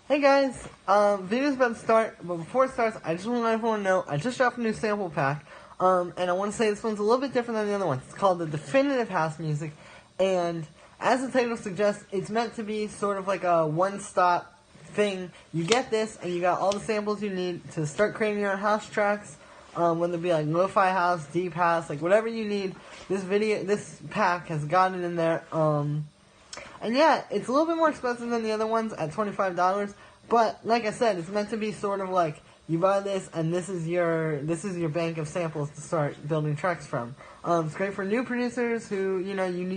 Hey guys, video's about to start, but before it starts, I just want to let everyone know I just dropped a new sample pack, and I want to say this one's a little bit different than the other ones. It's called the Definitive House Music, and as the title suggests, it's meant to be sort of like a one-stop thing. You get this, and you got all the samples you need to start creating your own house tracks, whether it be like lo-fi house, deep house, like whatever you need. This pack has got it in there. And yeah, it's a little bit more expensive than the other ones at $25. But like I said, it's meant to be sort of like you buy this and this is your bank of samples to start building tracks from. It's great for new producers who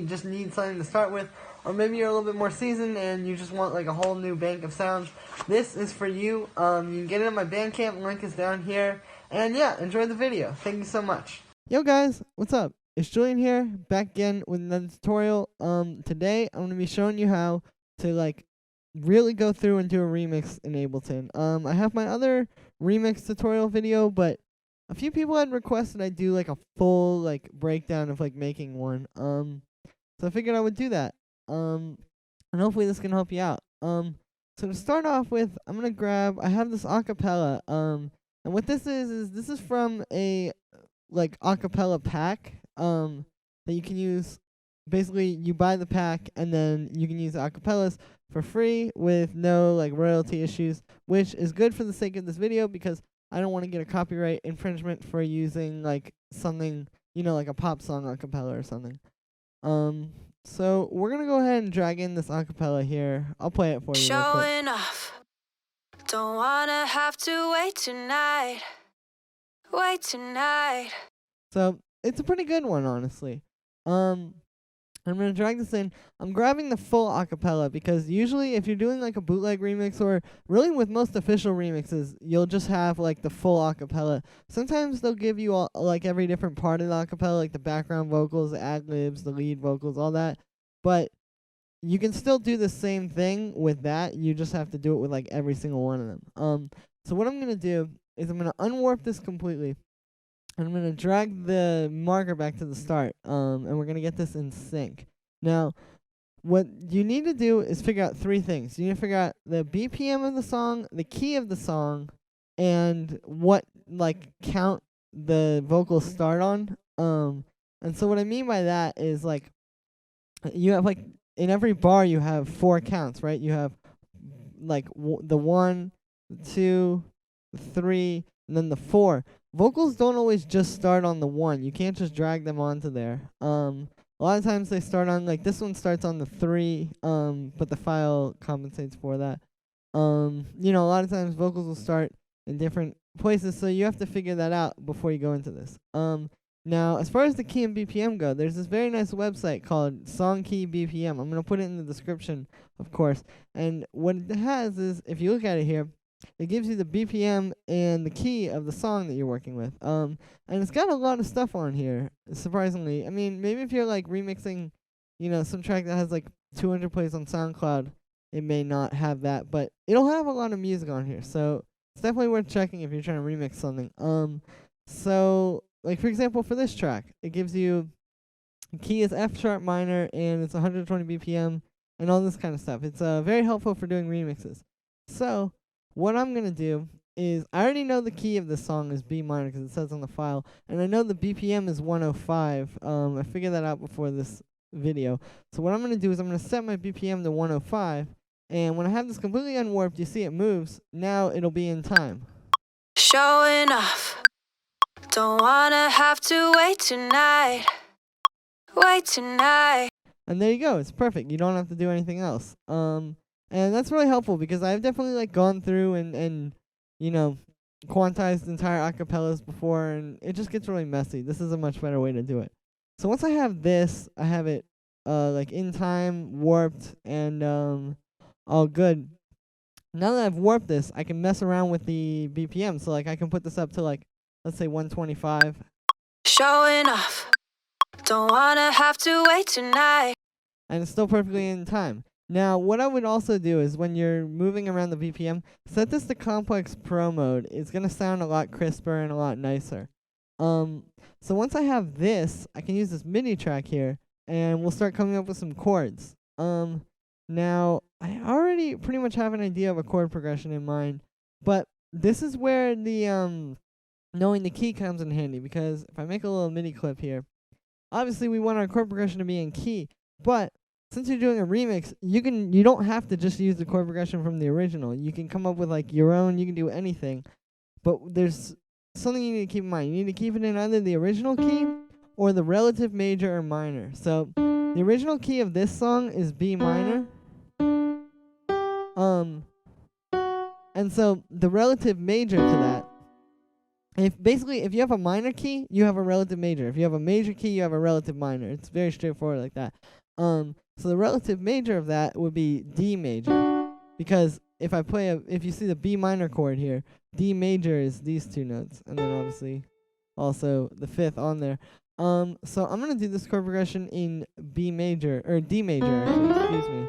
just need something to start with, or maybe you're a little bit more seasoned and you just want like a whole new bank of sounds. This is for you. You can get it on my Bandcamp. Link is down here. And yeah, enjoy the video. Thank you so much. Yo guys, what's up? It's Julian here, back again with another tutorial. Today I'm gonna be showing you how to really go through and do a remix in Ableton. I have my other remix tutorial video, but a few people had requested I do like a full breakdown of making one. So I figured I would do that. And hopefully this can help you out. So to start off with, I have this acapella. And what this is this is from a acapella pack that you can use. Basically, you buy the pack and then you can use acapellas for free with no royalty issues, which is good for the sake of this video because I don't want to get a copyright infringement for using something, like a pop song acapella or something. So we're gonna go ahead and drag in this acapella here. I'll play it for you real quick. Showing off. Don't wanna have to wait tonight. Wait tonight. So it's a pretty good one, honestly. I'm gonna drag this in. I'm grabbing the full acapella because usually if you're doing a bootleg remix, or really with most official remixes, you'll just have the full acapella. Sometimes they'll give you all every different part of the acapella, like the background vocals, the ad-libs, the lead vocals, all that. But you can still do the same thing with that. You just have to do it with every single one of them. So what I'm gonna do is I'm gonna unwarp this completely. I'm going to drag the marker back to the start, and we're going to get this in sync. Now, what you need to do is figure out three things. You need to figure out the BPM of the song, the key of the song, and what, count the vocals start on. And so what I mean by that is, you have, in every bar you have 4 counts, right? You have, the 1, the 2, the 3, and then the 4. Vocals don't always just start on the 1. You can't just drag them onto there. A lot of times they start on this one starts on the 3, but the file compensates for that. A lot of times vocals will start in different places, so you have to figure that out before you go into this. Now, as far as the key and BPM go, there's this very nice website called Song Key BPM. I'm gonna put it in the description, of course. And what it has is, if you look at it here, it gives you the BPM and the key of the song that you're working with. And it's got a lot of stuff on here, surprisingly. I mean, maybe if you're remixing, some track that has 200 plays on SoundCloud, it may not have that, but it'll have a lot of music on here. So it's definitely worth checking if you're trying to remix something. So for example, for this track, it gives you key is F sharp minor and it's 120 BPM and all this kind of stuff. It's very helpful for doing remixes. So what I'm going to do is, I already know the key of the song is B minor because it says on the file, and I know the BPM is 105. I figured that out before this video. So what I'm going to do is I'm going to set my BPM to 105, and when I have this completely unwarped, you see it moves. Now it'll be in time. Showing off. Don't wanna have to wait tonight. Wait tonight. And there you go. It's perfect. You don't have to do anything else. And that's really helpful because I've definitely gone through and quantized entire acapellas before, and it just gets really messy. This is a much better way to do it. So once I have this, I have it in time, warped, and all good. Now that I've warped this, I can mess around with the BPM. So I can put this up to let's say 125. Showing off. Don't wanna have to wait tonight. And it's still perfectly in time. Now, what I would also do is when you're moving around the BPM, set this to Complex Pro mode. It's going to sound a lot crisper and a lot nicer. So once I have this, I can use this MIDI track here, and we'll start coming up with some chords. Now, I already pretty much have an idea of a chord progression in mind, but this is where the knowing the key comes in handy, because if I make a little mini clip here, obviously we want our chord progression to be in key, but since you're doing a remix, you don't have to just use the chord progression from the original. You can come up with like your own, you can do anything. But there's something you need to keep in mind. You need to keep it in either the original key or the relative major or minor. So the original key of this song is B minor. And so the relative major to that, if you have a minor key, you have a relative major. If you have a major key, you have a relative minor. It's very straightforward like that. So the relative major of that would be D major, because if you see the B minor chord here, D major is these two notes, and then obviously also the fifth on there. So I'm gonna do this chord progression in B major or D major, actually, excuse me.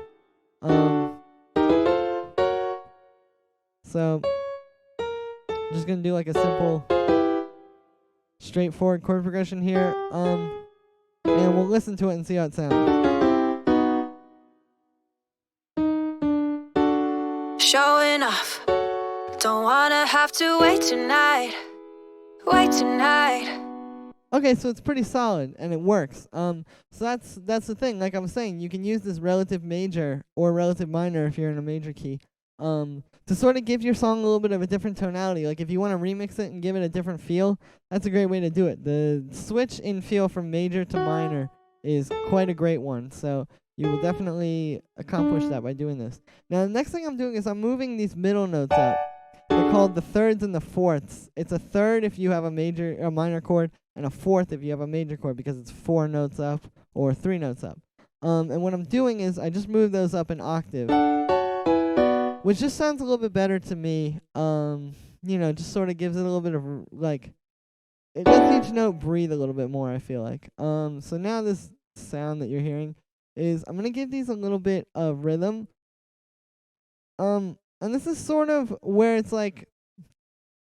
So I'm just gonna do like a simple, straightforward chord progression here. And we'll listen to it and see how it sounds. Showing off. Don't wanna have to wait tonight. Wait tonight. Okay, so it's pretty solid and it works. So that's the thing. Like I was saying, you can use this relative major or relative minor if you're in a major key, to sort of give your song a little bit of a different tonality. Like if you want to remix it and give it a different feel, that's a great way to do it. The switch in feel from major to minor is quite a great one. So you will definitely accomplish that by doing this. Now the next thing I'm doing is I'm moving these middle notes up. They're called the thirds and the fourths. It's a third if you have a minor chord, and a fourth if you have a major chord, because it's 4 notes up or 3 notes up. And what I'm doing is I just move those up an octave, which just sounds a little bit better to me. Just sort of gives it a little bit of like, it lets each note breathe a little bit more, I feel like. So now this sound that you're hearing is, I'm gonna give these a little bit of rhythm. And this is sort of where it's like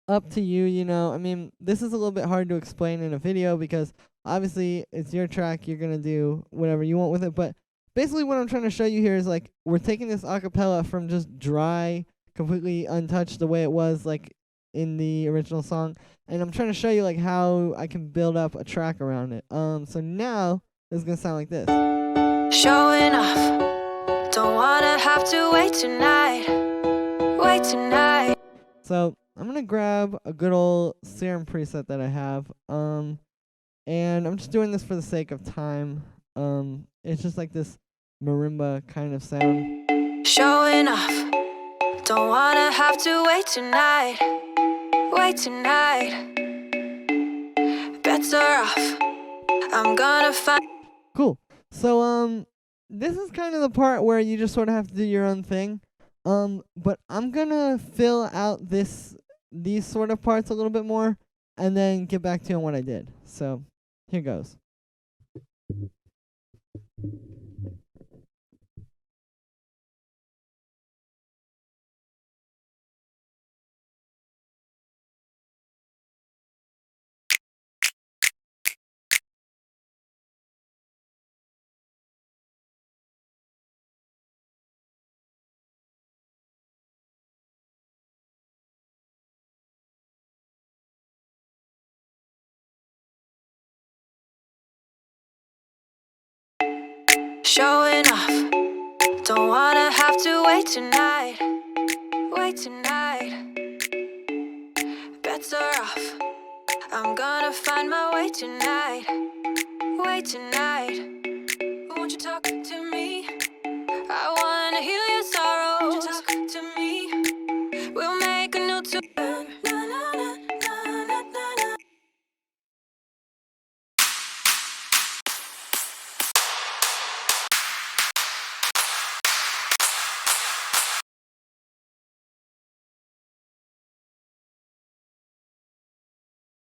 up to you, you know. I mean, this is a little bit hard to explain in a video because obviously it's your track, you're going to do whatever you want with it, but basically what I'm trying to show you here is like we're taking this acapella from just dry, completely untouched the way it was like in the original song, and I'm trying to show you like how I can build up a track around it. So now it's going to sound like this. Showing off. Don't wanna have to wait tonight. Wait tonight. So I'm gonna grab a good old Serum preset that I have, and I'm just doing this for the sake of time. It's just like this marimba kind of sound. Showing off. Don't wanna have to wait tonight. Wait tonight. Better off. I'm gonna find. Cool. So this is kind of the part where you just sort of have to do your own thing. But I'm gonna fill out these sort of parts a little bit more, and then get back to you on what I did. So here goes. Showing off. Don't wanna have to wait tonight. Wait tonight. Better off. I'm gonna find my way tonight. Wait tonight. Won't you talk to me? I wanna heal your sorrow. Won't you talk to me? We'll make a new tune.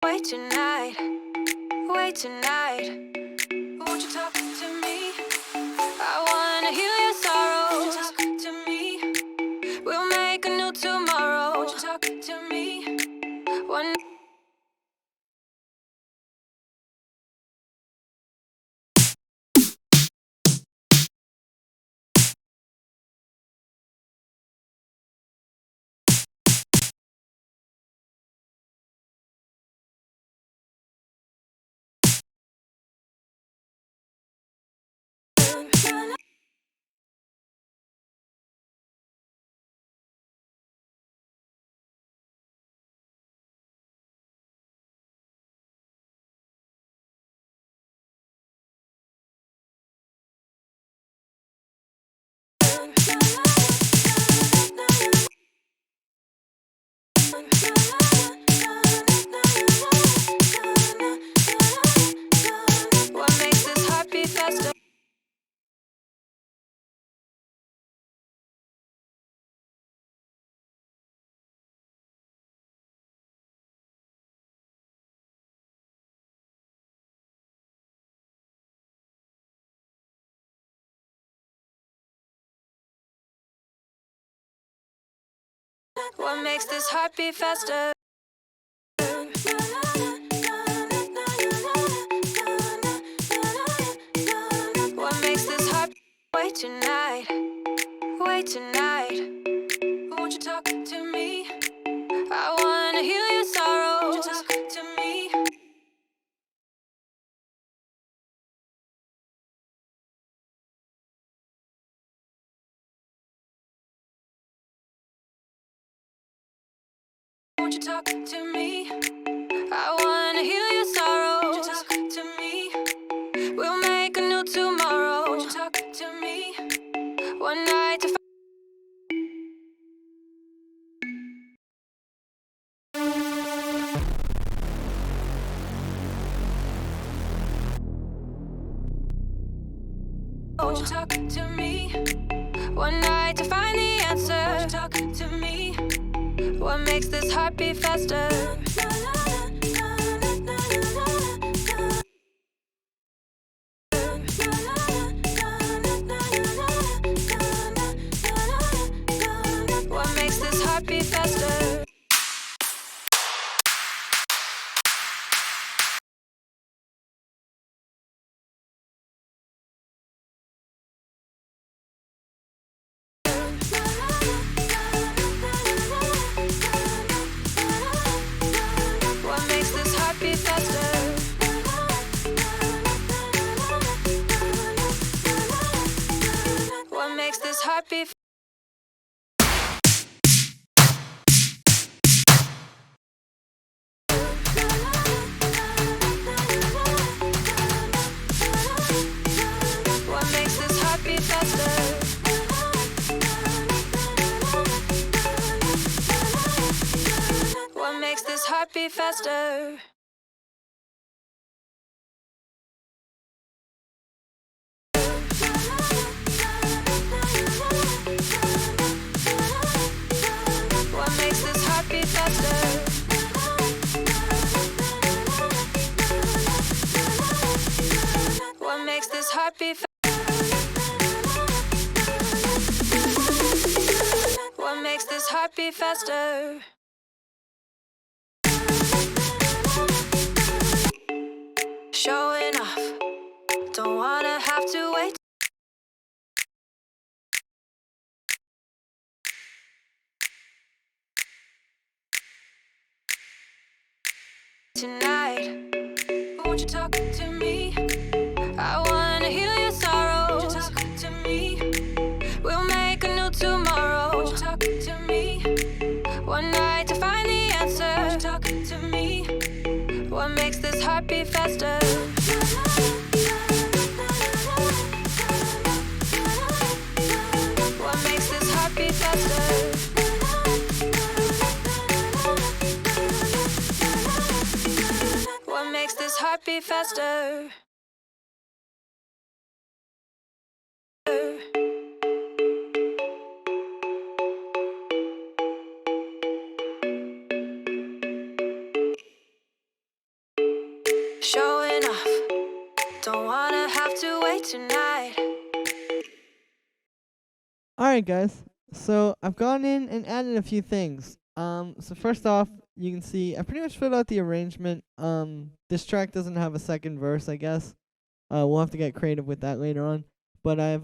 Wait tonight, wait tonight. Won't you talk to me? I wanna heal your sorrow. Won't you talk to me? We'll make a new tomorrow. Won't you talk to me? One What makes this heart beat faster? What makes this heart wait tonight? Wait tonight. Won't you talk to me? I wanna heal your sorrow. Won't you talk to me? Won't you talk to me? I wanna heal your sorrow. Won't you talk to me? We'll make a new tomorrow. Won't you talk to me? One night to won't you talk to me? One night to find the answer. Won't you talk to me? What makes this heart beat faster? What makes this heart beat faster? What makes this heart beat faster? What makes this heart beat What makes this heart beat faster? What makes this heart beat faster? What makes this heart beat faster? What makes this heart beat faster? What makes this heart beat faster? Showing off, don't wanna have to wait tonight. Won't you talk to me? I wanna heal your sorrow. Won't you talk to me? We'll make a new tomorrow. Won't you talk to me? One night to find the answer. Won't you talk to me? What makes this heart beat faster? What makes this heart beat faster? What makes this heart beat faster? Showing off, don't wanna have to wait tonight. Alright guys, so I've gone in and added a few things. So first off, you can see I pretty much filled out the arrangement. This track doesn't have a second verse, I guess. We'll have to get creative with that later on. But I've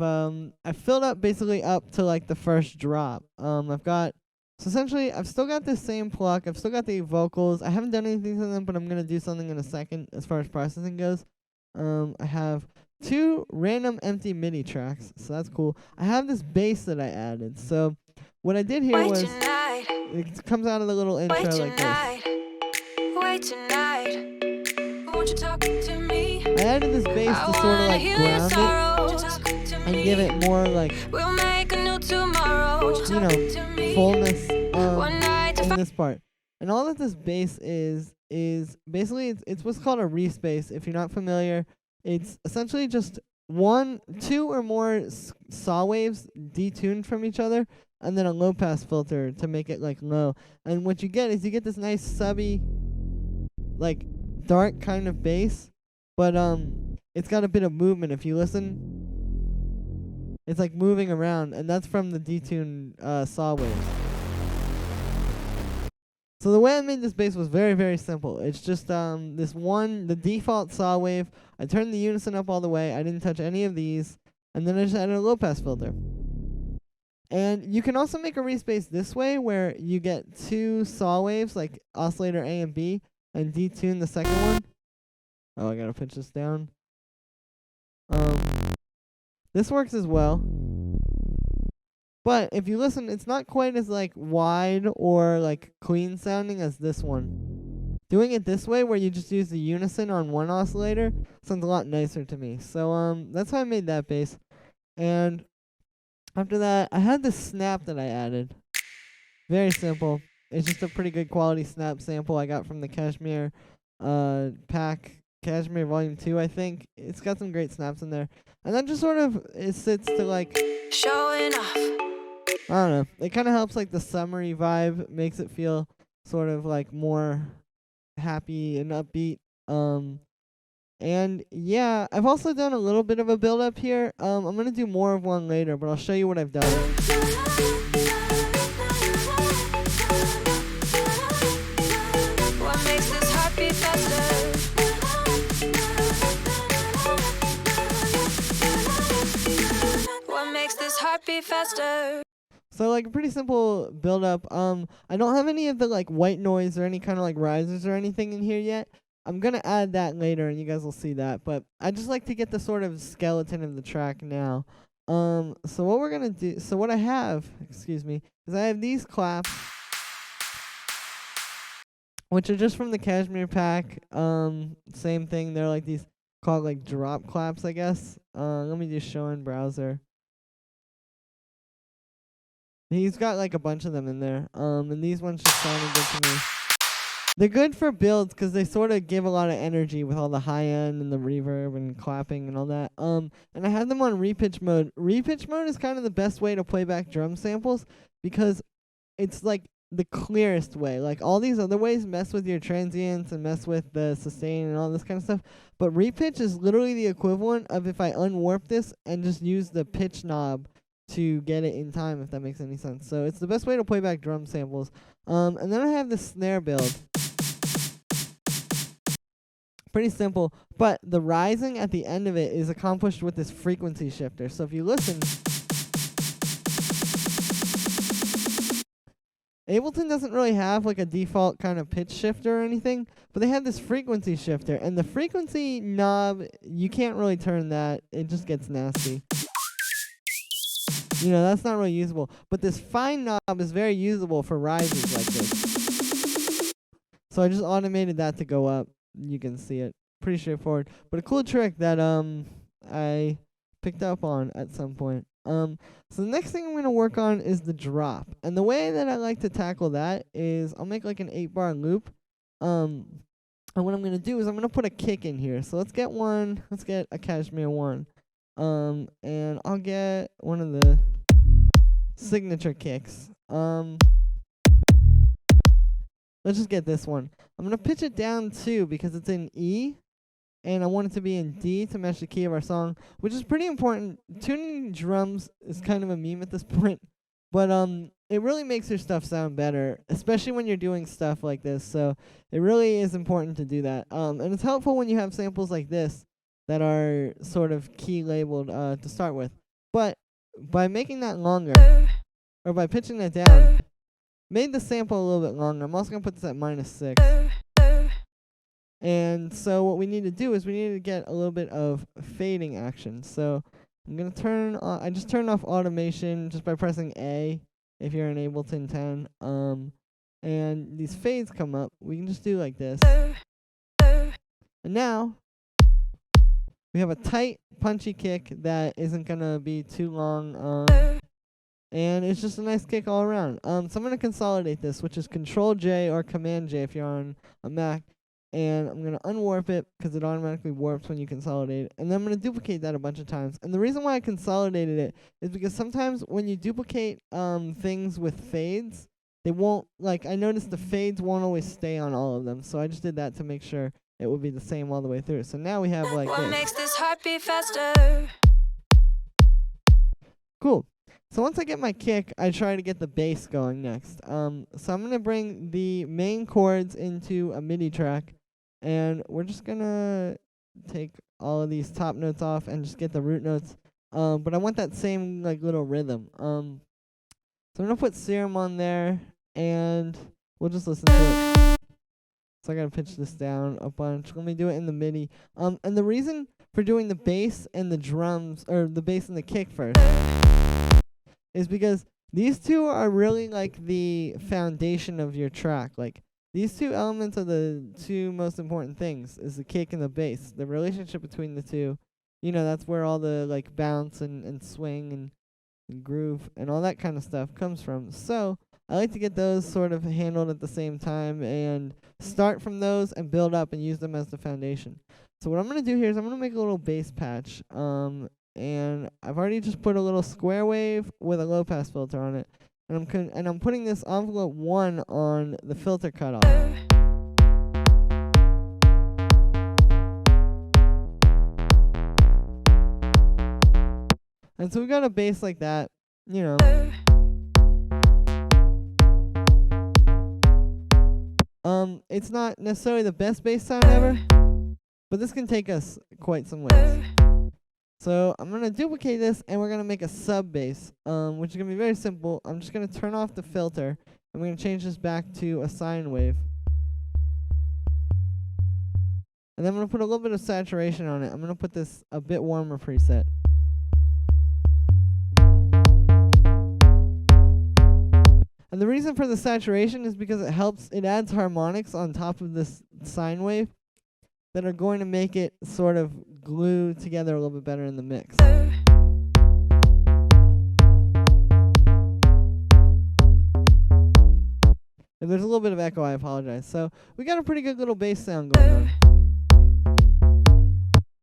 filled up basically up to like the first drop. So essentially I've still got the same pluck, I've still got the vocals. I haven't done anything to them, but I'm gonna do something in a second as far as processing goes. I have 2 random empty MIDI tracks, so that's cool. I have this bass that I added. So what I did here Wait was tonight, it comes out of the little intro wait like this. tonight, wait tonight. Won't you talk to me? I added this bass I to sort of wanna like heal your ground it sorrow. Won't you talk to and me? give it more like, We'll make a new tomorrow. Won't you you talk know, to me? fullness One night to in this part. And all that this bass is basically it's what's called a respace. If you're not familiar, it's essentially just 1, 2 or more saw waves detuned from each other, and then a low pass filter to make it like low. And what you get is you get this nice subby, like dark kind of bass, but it's got a bit of movement. If you listen, it's like moving around, and that's from the detuned saw waves. So the way I made this bass was very, very simple. It's just the default saw wave. I turned the unison up all the way. I didn't touch any of these. And then I just added a low pass filter. And you can also make a Reese bass this way, where you get 2 saw waves, like oscillator A and B, and detune the second one. Oh, I gotta pitch this down. This works as well. But if you listen, it's not quite as like wide or like clean sounding as this one. Doing it this way, where you just use the unison on one oscillator, sounds a lot nicer to me. So that's how I made that bass. And after that, I had this snap that I added. Very simple. It's just a pretty good quality snap sample I got from the Cashmere pack, Cashmere Volume 2, I think. It's got some great snaps in there. And that just sort of, it sits to like, Showing off. I don't know. It kind of helps like the summery vibe, makes it feel sort of like more happy and upbeat. And yeah, I've also done a little bit of a build up here. I'm gonna do more of one later, but I'll show you what I've done. What makes this heartbeat faster? What makes this heartbeat faster? So like a pretty simple build up. I don't have any of the like white noise or any kind of like risers or anything in here yet. I'm gonna add that later and you guys will see that, but I just like to get the sort of skeleton of the track now. So what we're gonna do, so what I have, excuse me, is I have these claps, which are just from the Cashmere pack. Same thing, they're like these called like drop claps, I guess. Let me just show in browser. He's got like a bunch of them in there. And these ones just sounded good to me. They're good for builds because they sort of give a lot of energy with all the high end and the reverb and clapping and all that. And I had them on repitch mode. Repitch mode is kind of the best way to play back drum samples because it's like the clearest way. Like all these other ways mess with your transients and mess with the sustain and all this kind of stuff. But repitch is literally the equivalent of if I unwarp this and just use the pitch knob to get it in time, if that makes any sense. So it's the best way to play back drum samples. And then I have the snare build. Pretty simple, but the rising at the end of it is accomplished with this frequency shifter. So if you listen, Ableton doesn't really have like a default kind of pitch shifter or anything, but they have this frequency shifter, and the frequency knob, you can't really turn that. It just gets nasty. You know, that's not really usable. But this fine knob is very usable for rises like this. So I just automated that to go up. You can see it. Pretty straightforward. But a cool trick that I picked up on at some point. So the next thing I'm going to work on is the drop. And the way that I like to tackle that is I'll make like an 8-bar loop. And what I'm going to do is I'm going to put a kick in here. So let's get one. Let's get a Cashmere 1. And I'll get one of the signature kicks. Let's just get this one. I'm going to pitch it down too because it's in E, and I want it to be in D to match the key of our song, which is pretty important. Tuning drums is kind of a meme at this point, but it really makes your stuff sound better, especially when you're doing stuff like this. So it really is important to do that. And it's helpful when you have samples like this that are sort of key labeled to start with. But by making that longer, or by pitching that down, made the sample a little bit longer. I'm also going to put this at -6. And so what we need to do is we need to get a little bit of fading action. So I'm going to turn on, I just turned off automation just by pressing A if you're in Ableton 10. And these fades come up. We can just do like this. And now we have a tight, punchy kick that isn't going to be too long. And it's just a nice kick all around. So I'm going to consolidate this, which is Control-J or Command-J if you're on a Mac. And I'm going to unwarp it because it automatically warps when you consolidate it. And then I'm going to duplicate that a bunch of times. And the reason why I consolidated it is because sometimes when you duplicate things with fades, they won't, like, I noticed the fades won't always stay on all of them. So I just did that to make sure it would be the same all the way through. So now we have like What this. makes this heartbeat faster? Cool. So once I get my kick, I try to get the bass going next. So I'm gonna bring the main chords into a MIDI track, and we're just gonna take all of these top notes off and just get the root notes. But I want that same like little rhythm. So I'm gonna put Serum on there, and we'll just listen to it. So I gotta pitch this down a bunch. Let me do it in the MIDI. And the reason for doing the bass and the drums, or the bass and the kick first, is because these two are really like the foundation of your track. Like, these two elements are the two most important things, is the kick and the bass. The relationship between the two, that's where all the like bounce and swing and groove and all that kind of stuff comes from. So I like to get those sort of handled at the same time and start from those and build up and use them as the foundation. So what I'm going to do here is I'm going to make a little bass patch. And I've already just put a little square wave with a low pass filter on it. And I'm putting this envelope 1 on the filter cutoff. And so we got a bass like that, It's not necessarily the best bass sound ever, but this can take us quite some ways. So I'm going to duplicate this, and we're going to make a sub bass, which is going to be very simple. I'm just going to turn off the filter, and we're going to change this back to a sine wave. And then I'm going to put a little bit of saturation on it. I'm going to put this a bit warmer preset. And the reason for the saturation is because it adds harmonics on top of this sine wave that are going to make it sort of glue together a little bit better in the mix. If there's a little bit of echo, I apologize. So we got a pretty good little bass sound going on.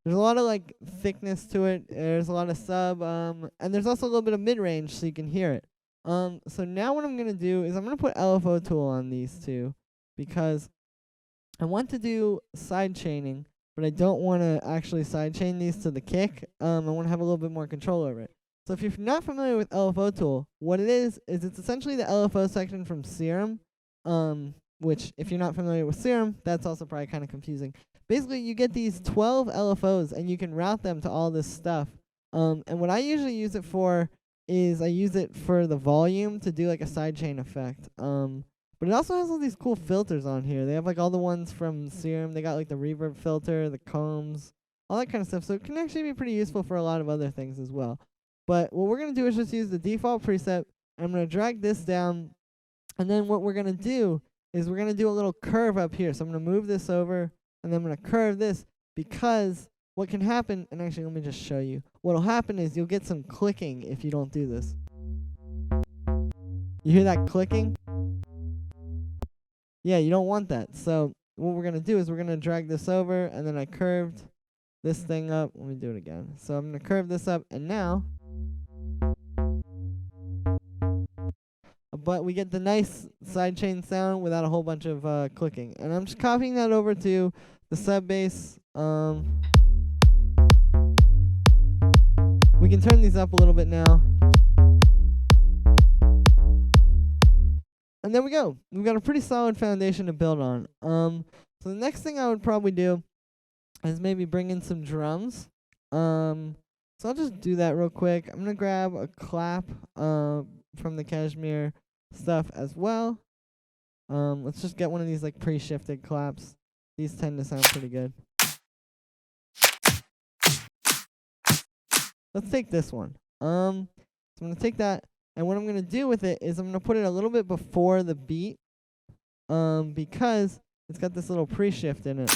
There's a lot of like thickness to it. There's a lot of sub, and there's also a little bit of mid-range so you can hear it. So now what I'm going to do is I'm going to put LFO tool on these two because I want to do side chaining, but I don't want to actually side chain these to the kick. I want to have a little bit more control over it. So if you're not familiar with LFO tool, what it is it's essentially the LFO section from Serum, which if you're not familiar with Serum, that's also probably kind of confusing. Basically, you get these 12 LFOs, and you can route them to all this stuff. And what I usually use it for is I use it for the volume to do like a sidechain effect. But it also has all these cool filters on here. They have like all the ones from Serum. They got like the reverb filter, the combs, all that kind of stuff. So it can actually be pretty useful for a lot of other things as well. But what we're going to do is just use the default preset. I'm going to drag this down. And then what we're going to do is we're going to do a little curve up here. So I'm going to move this over, and then I'm going to curve this, because what can happen, and actually let me just show you. What will happen is you'll get some clicking if you don't do this. You hear that clicking? Yeah, you don't want that. So what we're going to do is we're going to drag this over, and then I curved this thing up. Let me do it again. So I'm going to curve this up, and now, but we get the nice sidechain sound without a whole bunch of clicking. And I'm just copying that over to the sub bass. We can turn these up a little bit now. And there we go. We've got a pretty solid foundation to build on. So the next thing I would probably do is maybe bring in some drums. So I'll just do that real quick. I'm going to grab a clap from the Cashmere stuff as well. Let's just get one of these like pre-shifted claps. These tend to sound pretty good. Let's take this one. So I'm going to take that, and what I'm going to do with it is I'm going to put it a little bit before the beat, because it's got this little pre-shift in it.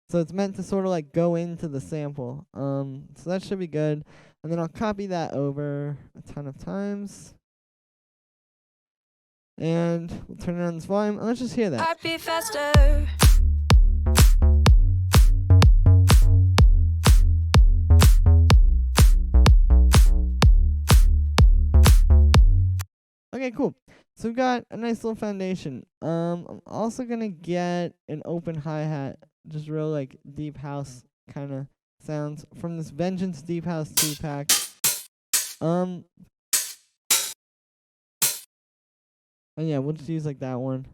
So it's meant to sort of like go into the sample. So that should be good. And then I'll copy that over a ton of times. And we'll turn it on this volume, and let's just hear that. Heartbeat faster. Okay, cool. So we've got a nice little foundation. I'm also gonna get an open hi-hat, just real like deep house kind of sounds from this Vengeance Deep House 2-pack. And yeah, we'll just use like that one.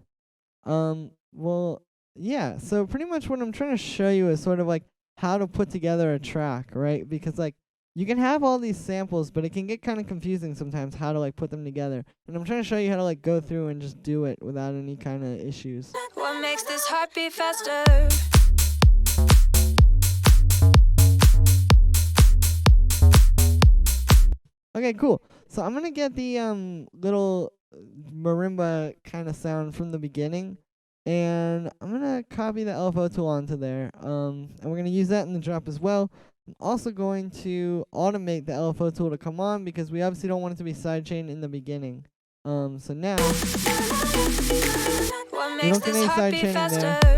Well, yeah. So pretty much what I'm trying to show you is sort of like how to put together a track, right? Because like you can have all these samples, but it can get kind of confusing sometimes how to like put them together. And I'm trying to show you how to like go through and just do it without any kind of issues. What makes this heart beat faster? Okay, cool. So I'm gonna get the little marimba kind of sound from the beginning, and I'm gonna copy the LFO tool onto there. And we're gonna use that in the drop as well. I'm also going to automate the LFO tool to come on because we obviously don't want it to be sidechained in the beginning. So now What we makes don't get this any heart beat sidechaining there. faster?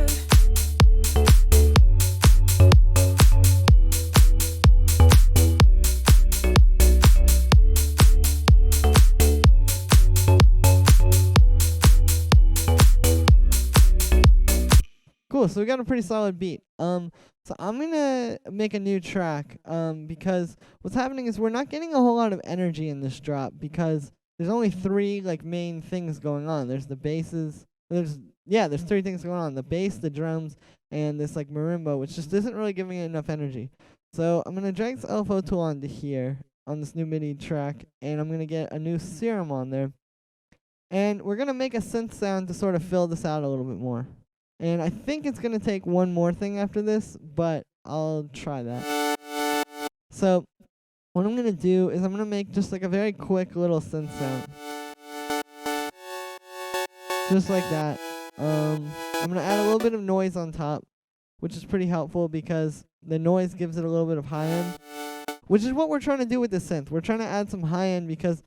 Cool, so we got a pretty solid beat. So I'm gonna make a new track, because what's happening is we're not getting a whole lot of energy in this drop because there's only three like main things going on. There's the basses, there's three things going on: the bass, the drums, and this like marimba, which just isn't really giving it enough energy. So I'm gonna drag this LFO tool onto here on this new MIDI track, and I'm gonna get a new serum on there, and we're gonna make a synth sound to sort of fill this out a little bit more. And I think it's going to take one more thing after this, but I'll try that. So what I'm going to do is I'm going to make just like a very quick little synth sound. Just like that. I'm going to add a little bit of noise on top, which is pretty helpful because the noise gives it a little bit of high end, which is what we're trying to do with the synth. We're trying to add some high end because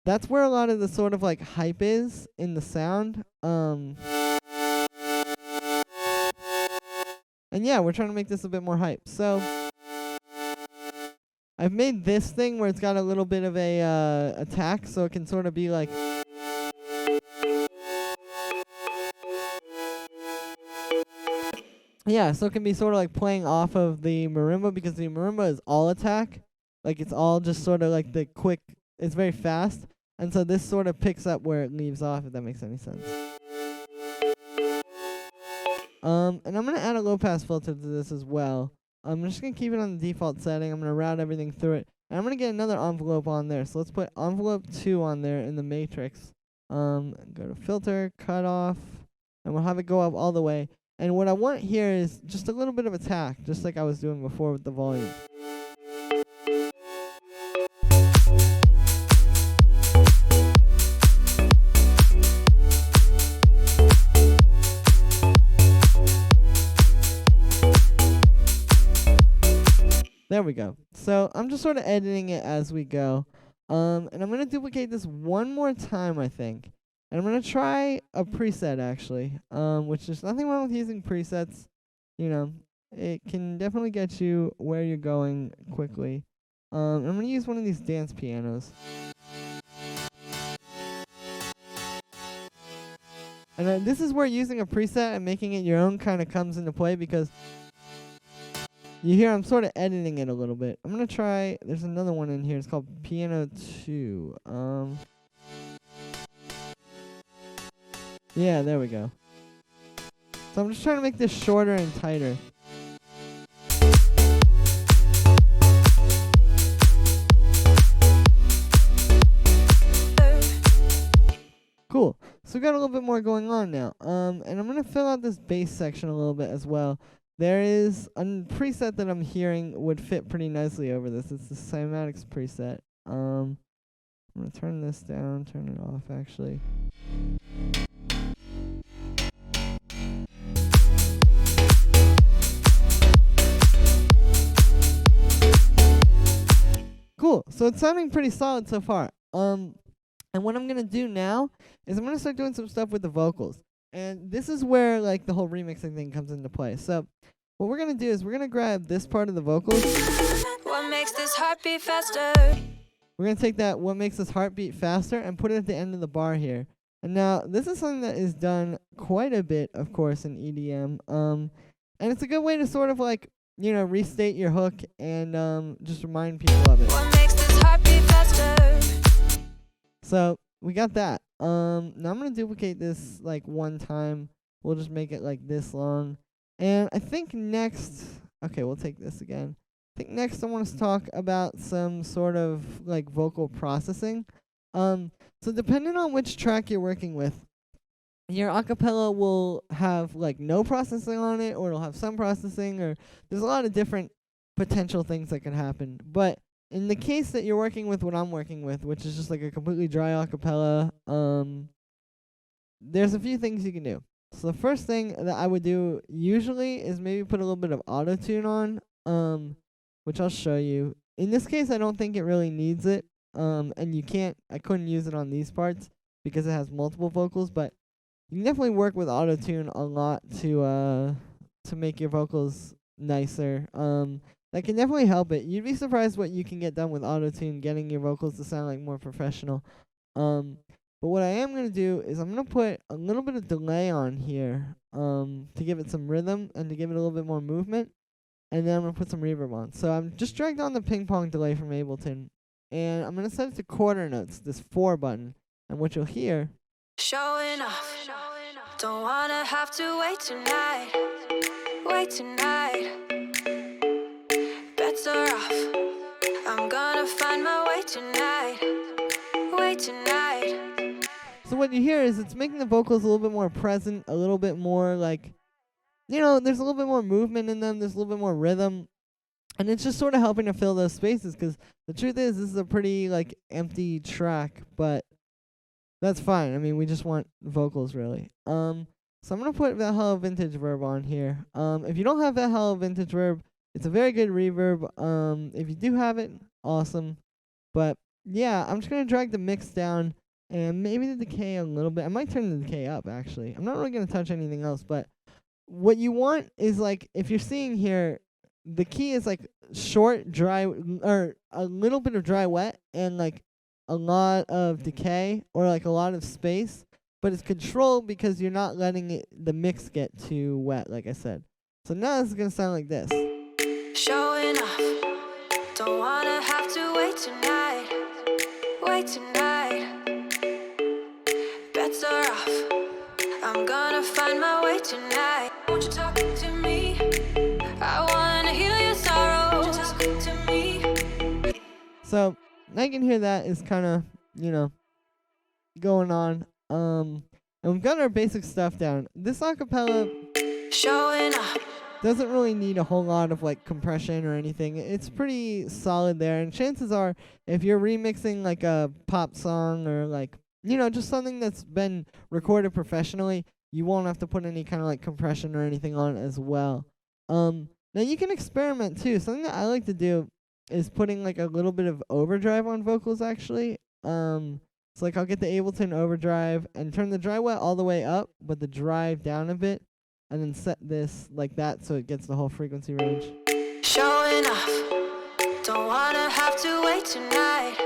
that's where a lot of the sort of like hype is in the sound. And yeah, we're trying to make this a bit more hype. So I've made this thing where it's got a little bit of a attack, so it can sort of be like so it can be sort of like playing off of the marimba because the marimba is all attack. Like it's all just sort of like the quick, it's very fast. And so this sort of picks up where it leaves off, if that makes any sense. And I'm going to add a low-pass filter to this as well. I'm just going to keep it on the default setting. I'm going to route everything through it. And I'm going to get another envelope on there. So let's put envelope 2 on there in the matrix. Go to filter, cut off, and we'll have it go up all the way. And what I want here is just a little bit of attack, just like I was doing before with the volume. There we go. So I'm just sort of editing it as we go. And I'm going to duplicate this one more time, I think. And I'm going to try a preset, actually, which there's nothing wrong with using presets. You know, it can definitely get you where you're going quickly. I'm going to use one of these dance pianos. And this is where using a preset and making it your own kind of comes into play because you hear I'm sort of editing it a little bit. I'm going to try, there's another one in here. It's called Piano 2. Yeah, there we go. So I'm just trying to make this shorter and tighter. Cool. So we got a little bit more going on now. And I'm going to fill out this bass section a little bit as well. There is a preset that I'm hearing would fit pretty nicely over this. It's the Cymatics preset. I'm going to turn this down, turn it off actually. Cool. So it's sounding pretty solid so far. And what I'm going to do now is I'm going to start doing some stuff with the vocals. And this is where like the whole remixing thing comes into play. So what we're going to do is we're going to grab this part of the vocals. What makes this heart beat faster? We're going to take that what makes this heart beat faster and put it at the end of the bar here. And now this is something that is done quite a bit, of course, in EDM. And it's a good way to sort of like, you know, restate your hook and just remind people of it. What makes this heart beat faster? So we got that. Now I'm gonna duplicate this like one time. We'll just make it like this long. And I think next, okay, we'll take this again. I think next I want us to talk about some sort of like vocal processing. So depending on which track you're working with, your acapella will have like no processing on it, or it'll have some processing, or there's a lot of different potential things that can happen. But in the case that you're working with what I'm working with, which is just like a completely dry acapella, there's a few things you can do. So the first thing that I would do usually is maybe put a little bit of auto tune on, which I'll show you. In this case, I don't think it really needs it, and I couldn't use it on these parts because it has multiple vocals, but you can definitely work with auto tune a lot to make your vocals nicer. That can definitely help it. You'd be surprised what you can get done with auto tune, getting your vocals to sound like more professional. But what I am gonna do is I'm gonna put a little bit of delay on here, to give it some rhythm and to give it a little bit more movement, and then I'm gonna put some reverb on. So I'm just dragged on the ping pong delay from Ableton, and I'm gonna set it to quarter notes, this 4 button, and what you'll hear. Showing off. Don't wanna have to wait tonight. Wait tonight. Better off. I'm gonna find my way tonight. Wait tonight. So what you hear is it's making the vocals a little bit more present, a little bit more like, there's a little bit more movement in them, there's a little bit more rhythm, and it's just sort of helping to fill those spaces, because the truth is this is a pretty like empty track, but that's fine. I mean, we just want vocals really. So I'm gonna put that Hello Vintage Verb on here. If you don't have that Hello Vintage Verb, it's a very good reverb. If you do have it, awesome. But yeah, I'm just gonna drag the mix down and maybe the decay a little bit. I might turn the decay up actually. I'm not really gonna touch anything else, but what you want is like, if you're seeing here, the key is like short, dry, or a little bit of dry wet, and like a lot of decay or like a lot of space, but it's controlled because you're not letting the mix get too wet, like I said. So now this is gonna sound like this. Showing off. Don't wanna have to wait tonight. Wait tonight. Better off. I'm gonna find my way tonight. Won't you talk to me? I wanna heal your sorrow. Won't you talk to me? So now you can hear that is kind of, going on. And we've got our basic stuff down. This acapella Showing off. doesn't really need a whole lot of like compression or anything. It's pretty solid there. And chances are, if you're remixing like a pop song or like, just something that's been recorded professionally, you won't have to put any kind of like compression or anything on it as well. Now you can experiment too. Something that I like to do is putting like a little bit of overdrive on vocals actually. So like I'll get the Ableton overdrive and turn the dry wet all the way up, but the drive down a bit, and then set this like that so it gets the whole frequency range. Showing off. Don't wanna have to wait tonight.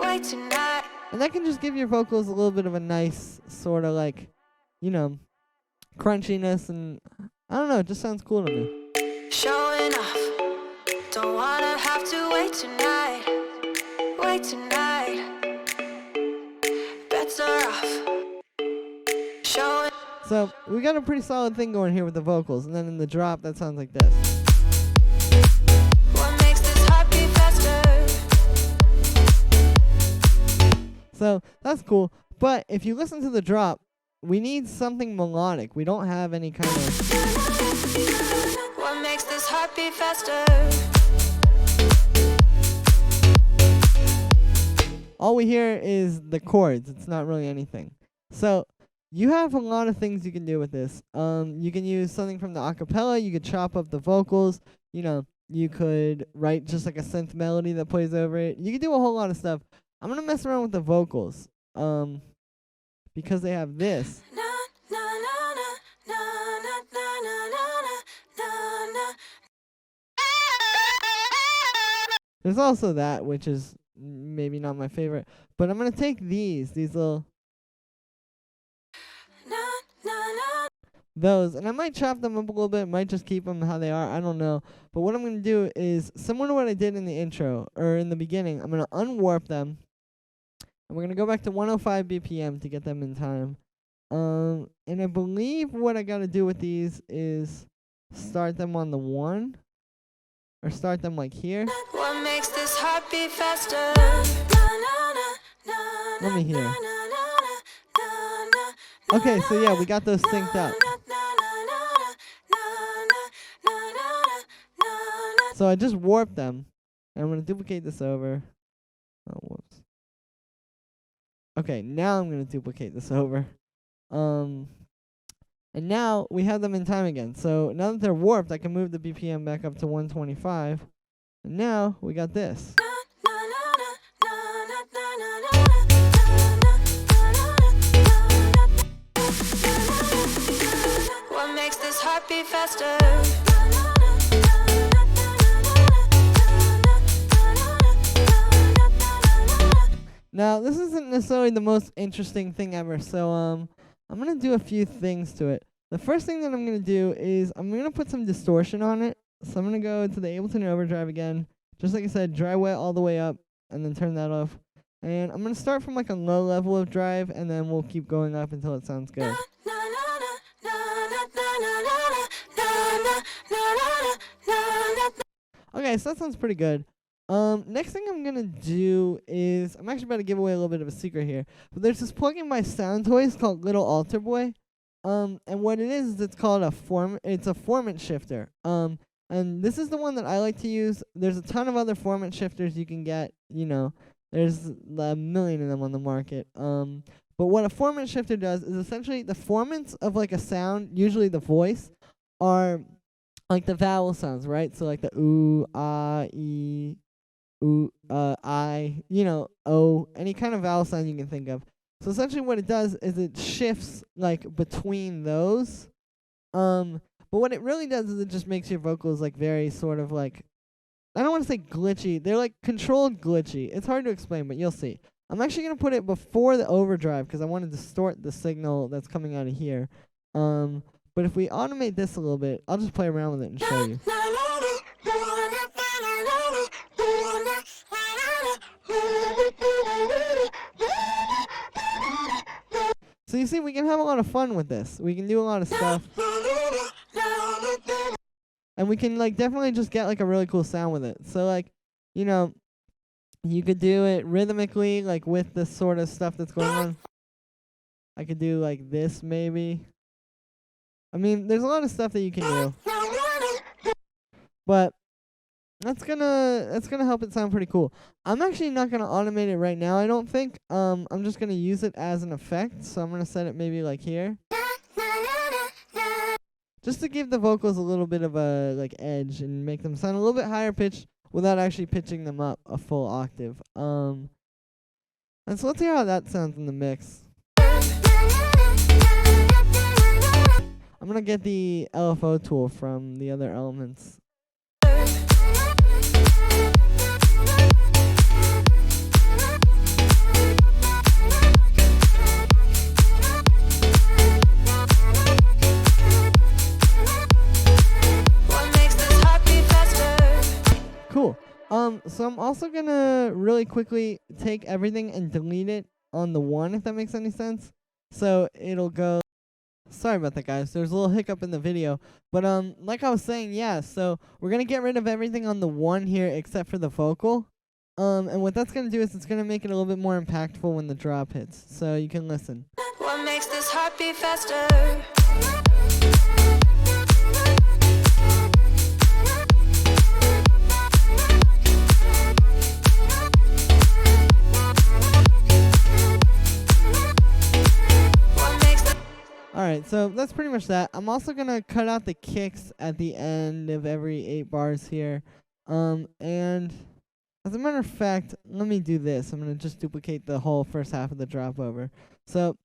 Wait tonight. And that can just give your vocals a little bit of a nice sort of like, crunchiness, and I don't know, it just sounds cool to me. Showing off. Don't wanna have to wait tonight. Wait tonight. Better off. Showing. So we got a pretty solid thing going here with the vocals, and then in the drop that sounds like this. What makes this heart beat faster? So that's cool. But if you listen to the drop, we need something melodic. We don't have any kind of... What makes this heart beat faster? All we hear is the chords. It's not really anything. So you have a lot of things you can do with this. You can use something from the acapella. You could chop up the vocals. You could write just like a synth melody that plays over it. You could do a whole lot of stuff. I'm gonna mess around with the vocals, because they have this. Na na na na na na na na na na. There's also that, which is maybe not my favorite. But I'm gonna take these little Na na na. those, and I might chop them up a little bit. Might just keep them how they are. I don't know. But what I'm gonna do is similar to what I did in the intro or in the beginning. I'm gonna unwarp them, And we're going to go back to 105 BPM to get them in time. And I believe what I got to do with these is start them on the 1. Or start them like here. What makes this heart beat faster? Let me hear. Okay, so yeah, we got those synced up. So I just warped them. And I'm going to duplicate this over. Oh, whoops. Okay, now I'm going to duplicate this over. And now we have them in time again. So now that they're warped, I can move the BPM back up to 125. And now we got this. What makes this heart beat faster? Now, this isn't necessarily the most interesting thing ever, so I'm going to do a few things to it. The first thing that I'm going to do is I'm going to put some distortion on it. So I'm going to go to the Ableton Overdrive again. Just like I said, dry wet all the way up, and then turn that off. And I'm going to start from like a low level of drive, and then we'll keep going up until it sounds good. Okay, so that sounds pretty good. Next thing I'm gonna do is I'm actually about to give away a little bit of a secret here. But there's this plugin by Soundtoys called Little Alter Boy. And what it is it's called a formant shifter. And this is the one that I like to use. There's a ton of other formant shifters you can get. You know, there's a million of them on the market. But what a formant shifter does is essentially the formants of like a sound, usually the voice, are like the vowel sounds, right? So like the ooh, ah, e, ooh, I, you know, o, any kind of vowel sound you can think of. So essentially what it does is it shifts like between those. But what it really does is it just makes your vocals like very sort of like, I don't want to say glitchy. They're like controlled glitchy. It's hard to explain, but you'll see. I'm actually going to put it before the overdrive because I want to distort the signal that's coming out of here. But if we automate this a little bit, I'll just play around with it and show you. So you see, we can have a lot of fun with this. We can do a lot of stuff. And we can like definitely just get like a really cool sound with it. So like, you know, you could do it rhythmically, like with this sort of stuff that's going on. I could do like this maybe. I mean, there's a lot of stuff that you can do. But that's gonna help it sound pretty cool. I'm actually not gonna automate it right now, I don't think. I'm just gonna use it as an effect. So I'm gonna set it maybe like here. Just to give the vocals a little bit of a like edge and make them sound a little bit higher pitched without actually pitching them up a full octave. And so let's hear how that sounds in the mix. I'm gonna get the LFO tool from the other elements. Cool. So I'm also gonna really quickly take everything and delete it on the 1, if that makes any sense. So it'll go. Sorry about that, guys. There's a little hiccup in the video. But like I was saying, yeah, so we're gonna get rid of everything on the 1 here except for the vocal. And what that's gonna do is it's gonna make it a little bit more impactful when the drop hits. So you can listen. What makes this heart beat faster? Alright, so that's pretty much that. I'm also going to cut out the kicks at the end of every 8 bars here. And as a matter of fact, let me do this. I'm going to just duplicate the whole first half of the drop over. So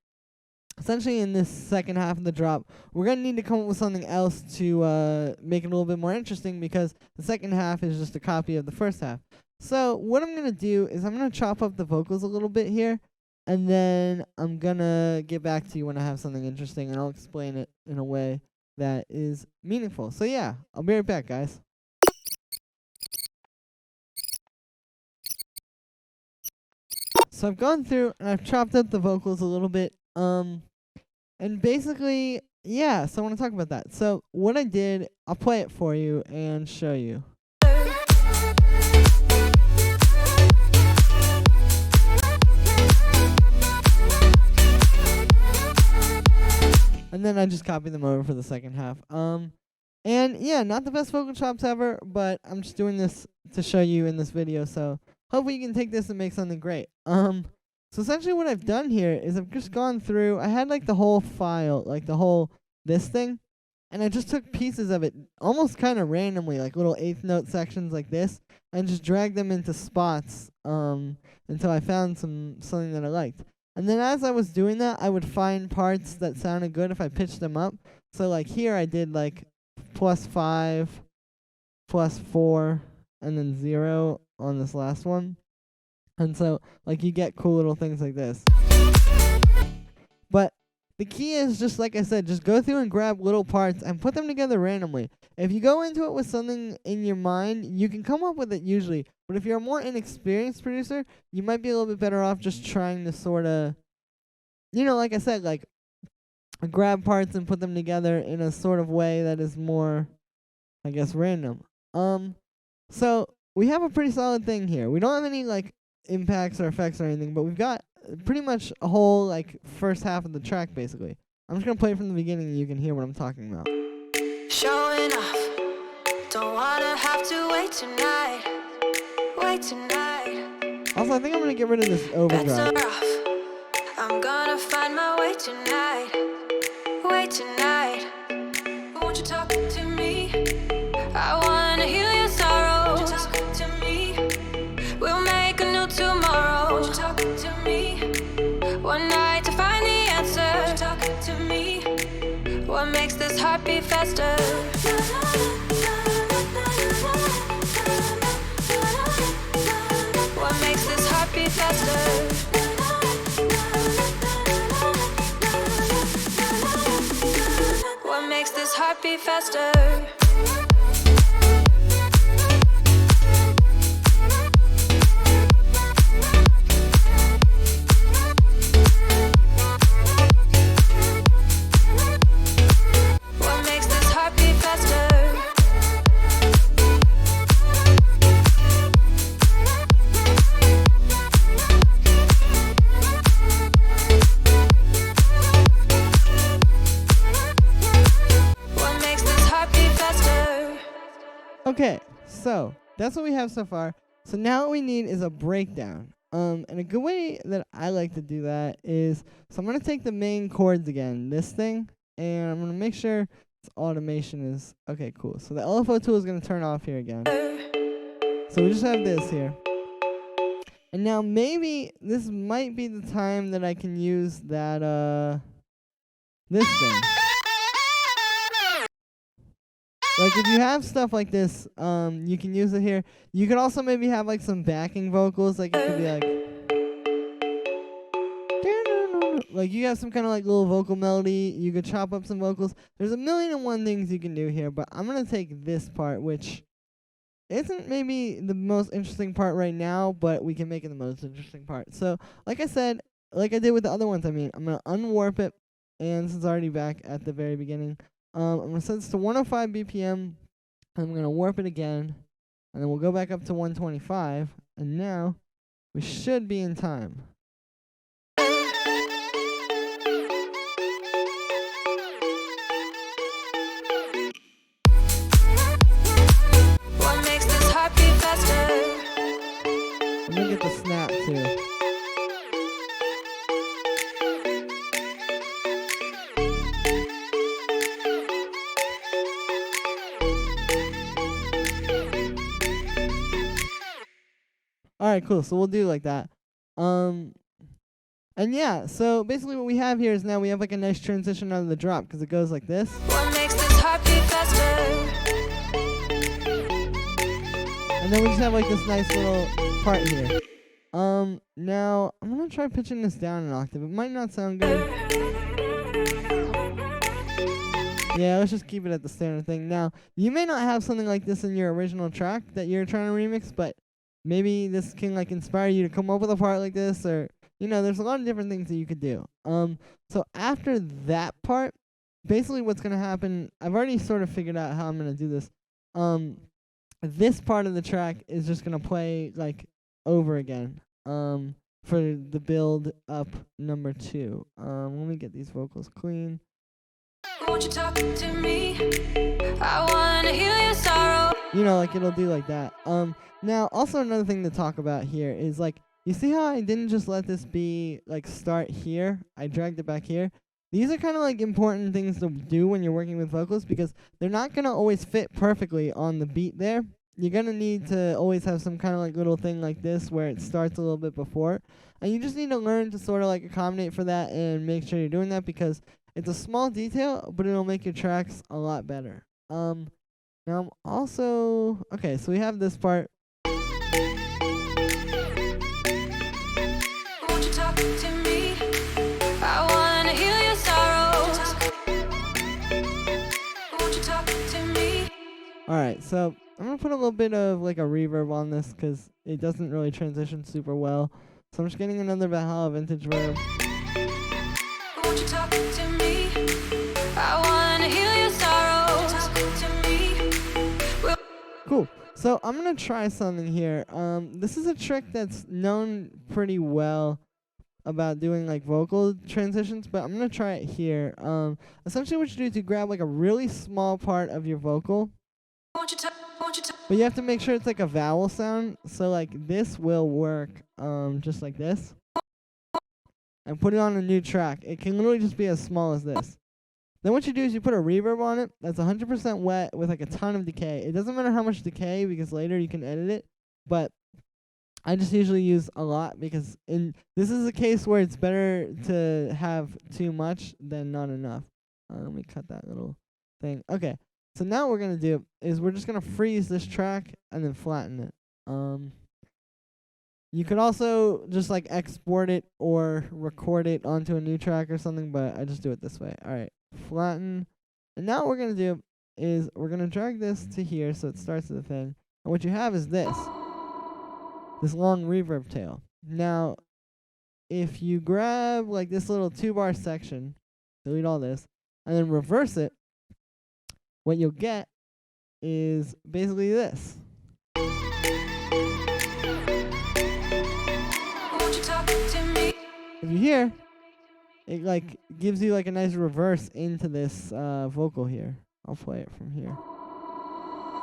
essentially in this second half of the drop, we're going to need to come up with something else to make it a little bit more interesting because the second half is just a copy of the first half. So what I'm going to do is I'm going to chop up the vocals a little bit here. And then I'm gonna get back to you when I have something interesting, and I'll explain it in a way that is meaningful. So yeah, I'll be right back, guys. so I've gone through and I've chopped up the vocals a little bit. And basically, yeah, so I want to talk about that. So what I did, I'll play it for you and show you. And then I just copy them over for the second half. And yeah, not the best vocal chops ever, but I'm just doing this to show you in this video, so hopefully you can take this and make something great. So essentially what I've done here is I've just gone through, I had like the whole file, like the whole, this thing, and I just took pieces of it almost kind of randomly, like little eighth note sections like this, and just dragged them into spots, until I found something that I liked. And then as I was doing that, I would find parts that sounded good if I pitched them up. So like here I did like +5, +4, and then 0 on this last one. And so, like, you get cool little things like this. But the key is just, like I said, just go through and grab little parts and put them together randomly. If you go into it with something in your mind, you can come up with it usually. But if you're a more inexperienced producer, you might be a little bit better off just trying to sort of, you know, like I said, like, grab parts and put them together in a sort of way that is more, I guess, random. So we have a pretty solid thing here. We don't have any, like, impacts or effects or anything, but we've got pretty much a whole like first half of the track basically. I'm just gonna play it from the beginning and you can hear what I'm talking about. Showing off, don't wanna have to wait tonight. Also, I think I'm gonna get rid of this overdrive. Better off, I'm gonna find my way tonight. Won't you talk to me? I wanna heal your sorrows. Won't you talk to me? We'll make a new tomorrow. Won't you talk to me? One night to find the answer. Won't you talk to me? What makes this heart beat faster? What makes this heart beat faster? What makes this heart beat faster? Okay, so that's what we have so far. So now what we need is a breakdown. And a good way that I like to do that is, so I'm going to take the main chords again, this thing, and I'm going to make sure its automation is, okay, cool. So the LFO tool is going to turn off here again. So we just have this here. And now maybe this might be the time that I can use that, this thing. Like, if you have stuff like this, you can use it here. You could also maybe have, like, some backing vocals. Like, it could be, like, you have some kind of, like, little vocal melody. You could chop up some vocals. There's 1,000,001 things you can do here, but I'm going to take this part, which isn't maybe the most interesting part right now, but we can make it the most interesting part. So, like I said, like I did with the other ones, I'm going to unwarp it, and this is already back at the very beginning. I'm going to set this to 105 BPM, and I'm going to warp it again, and then we'll go back up to 125, and now we should be in time. What makes this heart beat faster? I'm going to get the snap, too. Alright, cool. So we'll do like that. And yeah, so basically what we have here is now we have like a nice transition out of the drop because it goes like this. What makes this heart beat faster? And then we just have like this nice little part here. Now I'm gonna try pitching this down an octave. It might not sound good. Yeah, let's just keep it at the standard thing. Now, you may not have something like this in your original track that you're trying to remix, but maybe this can like inspire you to come up with a part like this, or there's a lot of different things that you could do. So after that part, basically what's gonna happen, I've already sort of figured out how I'm gonna do this. This part of the track is just gonna play like over again. For the build up number 2. Let me get these vocals clean. Won't you talk to me? I wanna heal your sorrow. Like it'll do like that. Now also another thing to talk about here is like, you see how I didn't just let this be like start here? I dragged it back here. These are kind of like important things to do when you're working with vocals, because they're not gonna always fit perfectly on the beat there. You're gonna need to always have some kind of like little thing like this where it starts a little bit before, and you just need to learn to sort of like accommodate for that and make sure you're doing that, because it's a small detail, but it'll make your tracks a lot better. Now I'm also okay. So we have this part. Won't you talk to me? I wanna heal your sorrows. Won't you talk to me? All right, so I'm gonna put a little bit of like a reverb on this because it doesn't really transition super well. So I'm just getting another Valhalla vintage verb. Won't you talk to me? I wanna heal your sorrows. Talk to me. Cool. So I'm gonna try something here. This is a trick that's known pretty well about doing like vocal transitions, but I'm gonna try it here. Essentially what you do is you grab like a really small part of your vocal, Won't you talk? Won't you talk? but you have to make sure it's like a vowel sound. So like this will work just like this. And put it on a new track. It can literally just be as small as this. Then what you do is you put a reverb on it that's 100% wet with like a ton of decay. It doesn't matter how much decay because later you can edit it, but I just usually use a lot because this is a case where it's better to have too much than not enough. Let me cut that little thing. Okay, so now what we're going to do is we're just going to freeze this track and then flatten it. You could also just like export it or record it onto a new track or something, but I just do it this way. All right, flatten. And now what we're going to do is we're going to drag this to here so it starts the thing. And what you have is this long reverb tail. Now, if you grab like this little 2-bar section, delete all this, and then reverse it, what you'll get is basically this. If you hear, it like gives you like a nice reverse into this vocal here. I'll play it from here.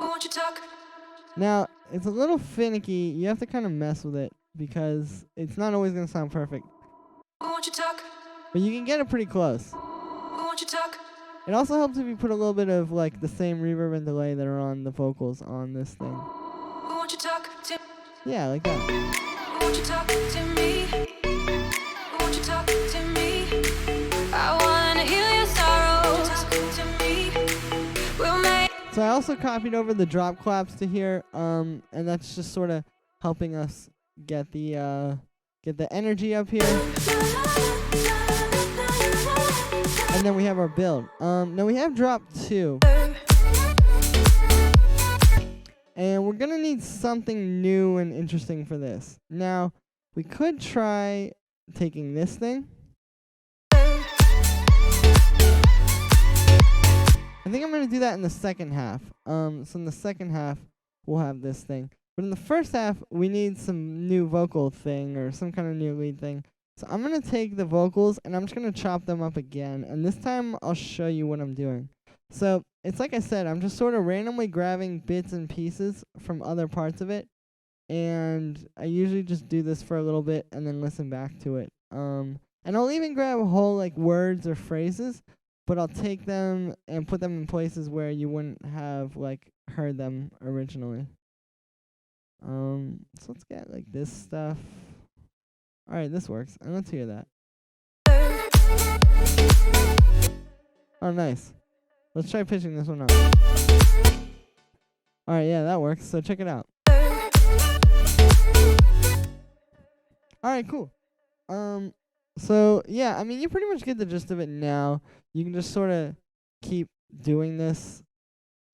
Won't you talk? Now, it's a little finicky. You have to kind of mess with it because it's not always going to sound perfect. Won't you talk? But you can get it pretty close. Won't you talk? It also helps if you put a little bit of like the same reverb and delay that are on the vocals on this thing. Won't you talk to? Yeah, like that. Won't you talk to me? Won't you talk to me? I wanna heal your sorrows. Talk to me. We'll make. So I also copied over the drop claps to here, and that's just sort of helping us get the energy up here. And then we have our build. Now we have drop 2. And we're going to need something new and interesting for this. Now, we could try taking this thing. I think I'm going to do that in the second half. So in the second half, we'll have this thing. But in the first half, we need some new vocal thing or some kind of new lead thing. So I'm going to take the vocals and I'm just going to chop them up again. And this time, I'll show you what I'm doing. So it's like I said, I'm just sort of randomly grabbing bits and pieces from other parts of it. And I usually just do this for a little bit and then listen back to it. And I'll even grab whole like words or phrases, but I'll take them and put them in places where you wouldn't have like heard them originally. So let's get like this stuff. All right, this works. And let's hear that. Oh, nice. Let's try pitching this one up. All right, yeah, that works. So check it out. All right, cool. So yeah, I mean, you pretty much get the gist of it now. You can just sort of keep doing this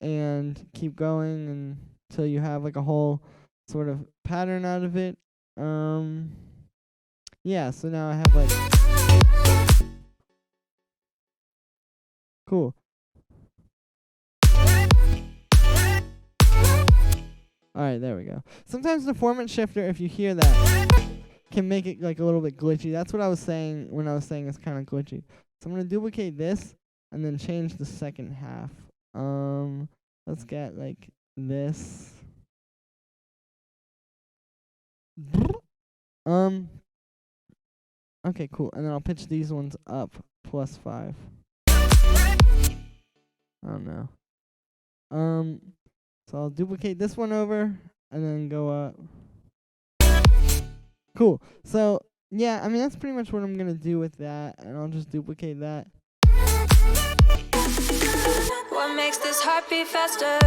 and keep going until you have like a whole sort of pattern out of it. Yeah, so now I have like cool. Alright, there we go. Sometimes the format shifter, if you hear that, can make it like a little bit glitchy. That's what I was saying when I was saying it's kind of glitchy. So I'm going to duplicate this and then change the second half. Let's get like this. Okay, cool. And then I'll pitch these ones up +5. Oh no. So I'll duplicate this one over and then go up. Cool. So yeah, I mean that's pretty much what I'm gonna do with that, and I'll just duplicate that. What makes this heart beat faster?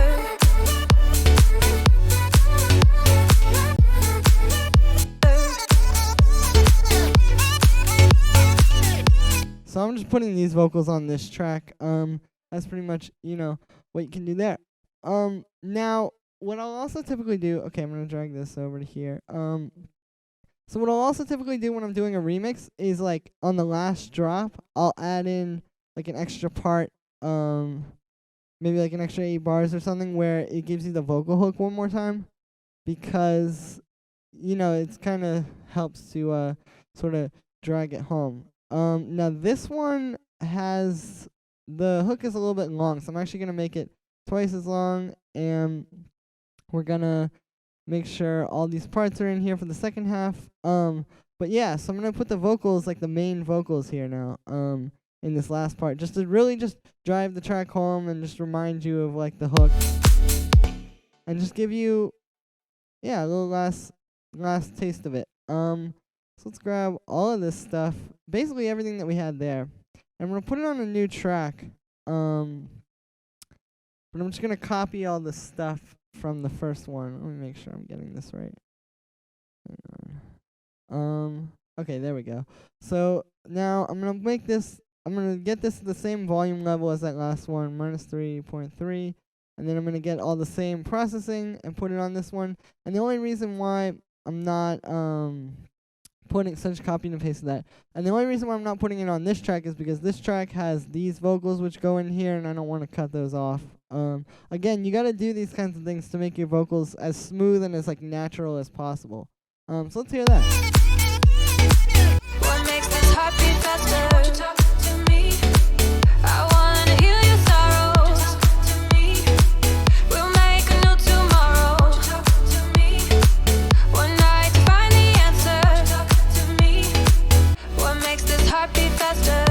So I'm just putting these vocals on this track. That's pretty much, what you can do there. Now, what I'll also typically do, okay, I'm gonna drag this over to here. So what I'll also typically do when I'm doing a remix is like on the last drop, I'll add in like an extra part, maybe like an extra 8 bars or something where it gives you the vocal hook one more time, because it's kind of helps to sort of drag it home. Now this one has the hook is a little bit long, so I'm actually gonna make it twice as long, and we're gonna make sure all these parts are in here for the second half. But yeah, so I'm gonna put the vocals, like the main vocals here now, in this last part, just to really just drive the track home and just remind you of like the hook, and just give you, a little last taste of it. So let's grab all of this stuff, basically everything that we had there, and I'm gonna put it on a new track. But I'm just gonna copy all the stuff from the first one. Let me make sure I'm getting this right. Hang on. Okay, there we go. So now I'm gonna get this to the same volume level as that last one, -3.3, and then I'm gonna get all the same processing and put it on this one. And the only reason why I'm not putting such copy and paste of that, and the only reason why I'm not putting it on this track is because this track has these vocals which go in here, and I don't want to cut those off. Again, you gotta do these kinds of things to make your vocals as smooth and as like natural as possible. So let's hear that. What makes this heart beat faster? Talk to me. I wanna heal your sorrows. Talk to me. We'll make a new tomorrow. Talk to me. One night to find the answer. Talk to me. What makes this heart beat faster?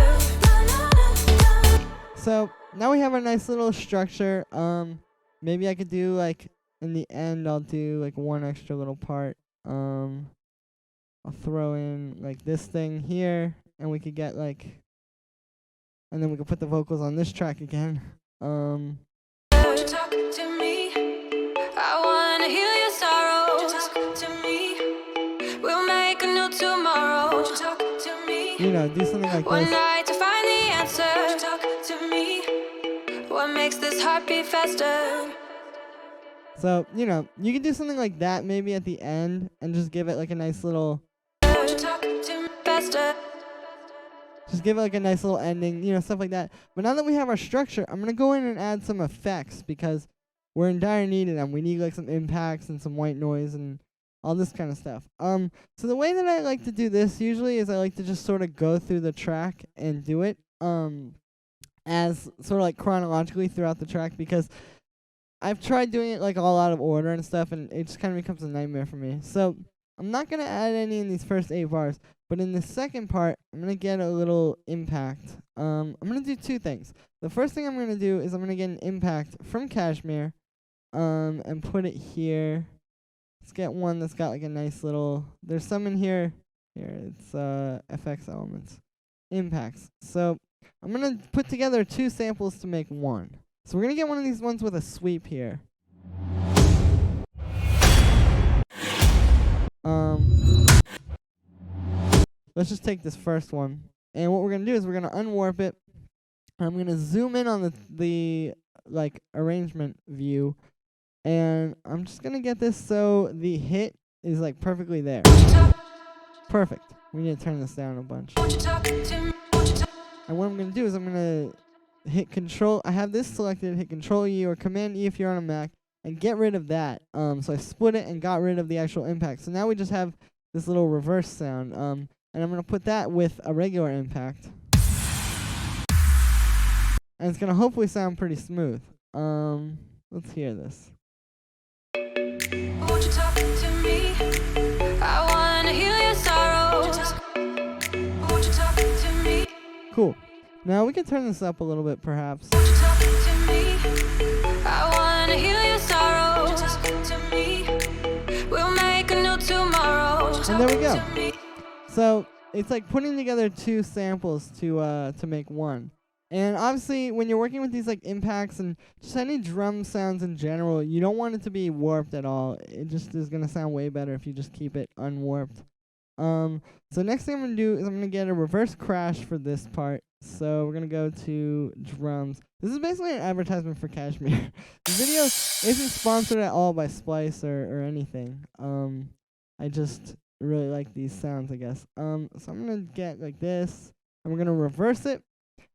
So now we have a nice little structure. Maybe I could do like in the end I'll do like one extra little part. I'll throw in like this thing here, and we could get like, and then we could put the vocals on this track again. Talk to me. I wanna heal your sorrows. Talk to me. We'll make a new tomorrow. Talk to me. Do something like One this. night to find the answer. Talk to me. What makes this heart beat faster? So, you can do something like that maybe at the end and just give it like a nice little, Talk to me faster. just give it like a nice little ending, stuff like that. But now that we have our structure, I'm going to go in and add some effects because we're in dire need of them. We need like some impacts and some white noise and all this kind of stuff. So the way that I like to do this usually is I like to just sort of go through the track and do it, as sort of like chronologically throughout the track, because I've tried doing it like all out of order and stuff, and it just kind of becomes a nightmare for me. So I'm not going to add any in these first 8 bars, but in the second part, I'm going to get a little impact. I'm going to do 2 things. The first thing I'm going to do is I'm going to get an impact from Cashmere, and put it here. Let's get one that's got like a nice little, there's some in here. Here, it's FX Elements. Impacts. So I'm going to put together 2 samples to make one. So we're going to get one of these ones with a sweep here. Let's just take this first one. And what we're going to do is we're going to unwarp it. I'm going to zoom in on the like arrangement view And I'm just gonna get this so the hit is like perfectly there. Perfect. We need to turn this down a bunch. And what I'm gonna do is I'm gonna hit Control. I have this selected. Hit Control E or Command E if you're on a Mac, and get rid of that. So I split it and got rid of the actual impact. So now we just have this little reverse sound. And I'm gonna put that with a regular impact. And it's gonna hopefully sound pretty smooth. Let's hear this. Won't you talk to me? I wanna heal your sorrows. Won't you talk to me? Cool. Now we can turn this up a little bit, perhaps. Won't you talk to me? I wanna heal your sorrows. Talk to me. We'll make a new tomorrow. And there we go. Talk to me. So it's like putting together two samples to make one. And obviously, when you're working with these like impacts and just any drum sounds in general, you don't want it to be warped at all. It just is gonna sound way better if you just keep it unwarped. So next thing I'm gonna do is I'm gonna get a reverse crash for this part. So we're gonna go to drums. This is basically an advertisement for Cashmere. This video isn't sponsored at all by Splice or anything. I just really like these sounds, I guess. So I'm gonna get like this, and we're gonna reverse it.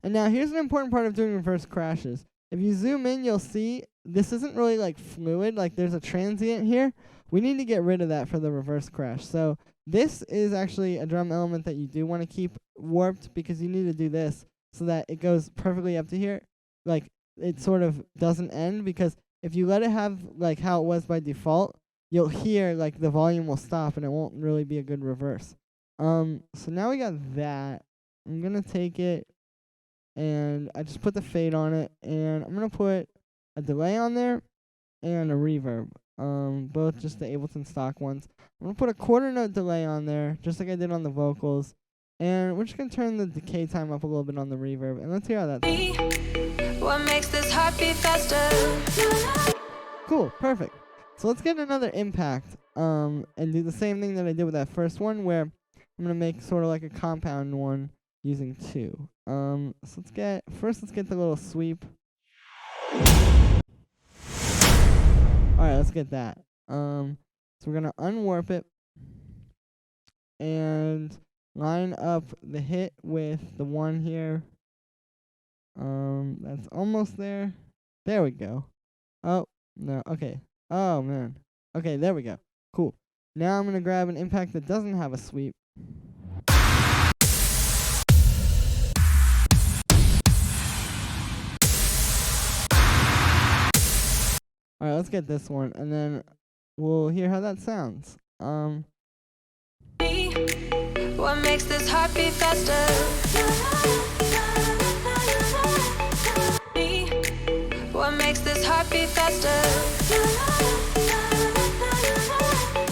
And now here's an important part of doing reverse crashes. If you zoom in, you'll see this isn't really like fluid, like there's a transient here. We need to get rid of that for the reverse crash. So this is actually a drum element that you do want to keep warped, because you need to do this so that it goes perfectly up to here. Like it sort of doesn't end, because if you let it have like how it was by default, you'll hear like the volume will stop and it won't really be a good reverse. So now we got that. I'm gonna take it and I just put the fade on it, and I'm gonna put a delay on there and a reverb. Both just the Ableton stock ones. I'm gonna put a quarter note delay on there, just like I did on the vocals. And we're just gonna turn the decay time up a little bit on the reverb, and let's hear how that sounds. What makes this heart beat faster? Cool, perfect. So let's get another impact, and do the same thing that I did with that first one, where I'm gonna make sort of like a compound one using two. So let's get the little sweep. Alright, let's get that. So we're gonna unwarp it and line up the hit with the one here. That's almost there. There we go. Oh, no, okay. Oh, man. Okay, there we go. Cool. Now I'm gonna grab an impact that doesn't have a sweep. Alright, let's get this one, and then we'll hear how that sounds. What makes this heart beat faster? What makes this heart beat faster?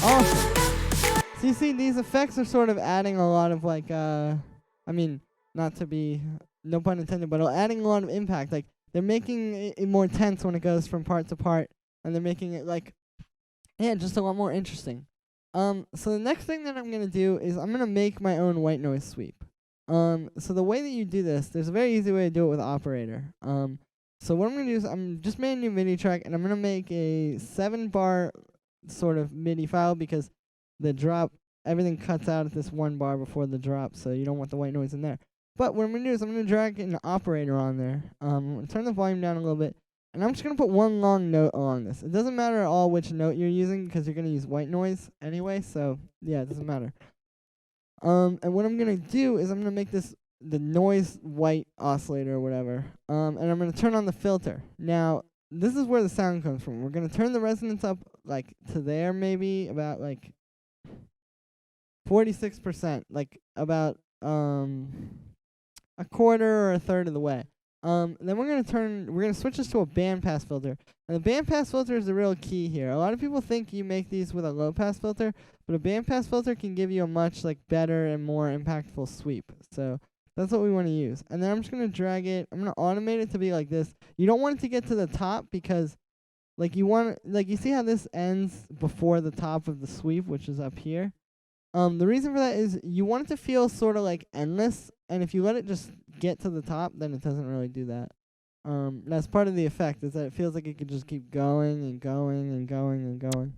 Awesome. So you see, these effects are sort of adding a lot of like, I mean, not to be, no pun intended, but adding a lot of impact. Like, they're making it more tense when it goes from part to part, and they're making it like, yeah, just a lot more interesting. So the next thing that I'm gonna do is I'm gonna make my own white noise sweep. So the way that you do this, there's a very easy way to do it with Operator. So what I'm gonna do is I'm just made a new MIDI track, and I'm gonna make a 7-bar sort of MIDI file, because the drop, everything cuts out at this 1 bar before the drop, so you don't want the white noise in there. But what I'm gonna do is I'm gonna drag an operator on there. I'm gonna turn the volume down a little bit, and I'm just gonna put one long note along this. It doesn't matter at all which note you're using, because you're gonna use white noise anyway, so yeah, it doesn't matter. And what I'm gonna do is I'm gonna make this the noise white oscillator or whatever. And I'm gonna turn on the filter. Now, this is where the sound comes from. We're gonna turn the resonance up like to there, maybe about like 46%, like about a quarter or a third of the way. Then we're gonna switch this to a bandpass filter. And the bandpass filter is the real key here. A lot of people think you make these with a low pass filter, but a bandpass filter can give you a much like better and more impactful sweep. So that's what we want to use. And then I'm just gonna drag it. I'm gonna automate it to be like this. You don't want it to get to the top, because like you see how this ends before the top of the sweep, which is up here. The reason for that is you want it to feel sort of like endless, and if you let it just get to the top, then it doesn't really do that. That's part of the effect, is that it feels like it could just keep going and going and going and going.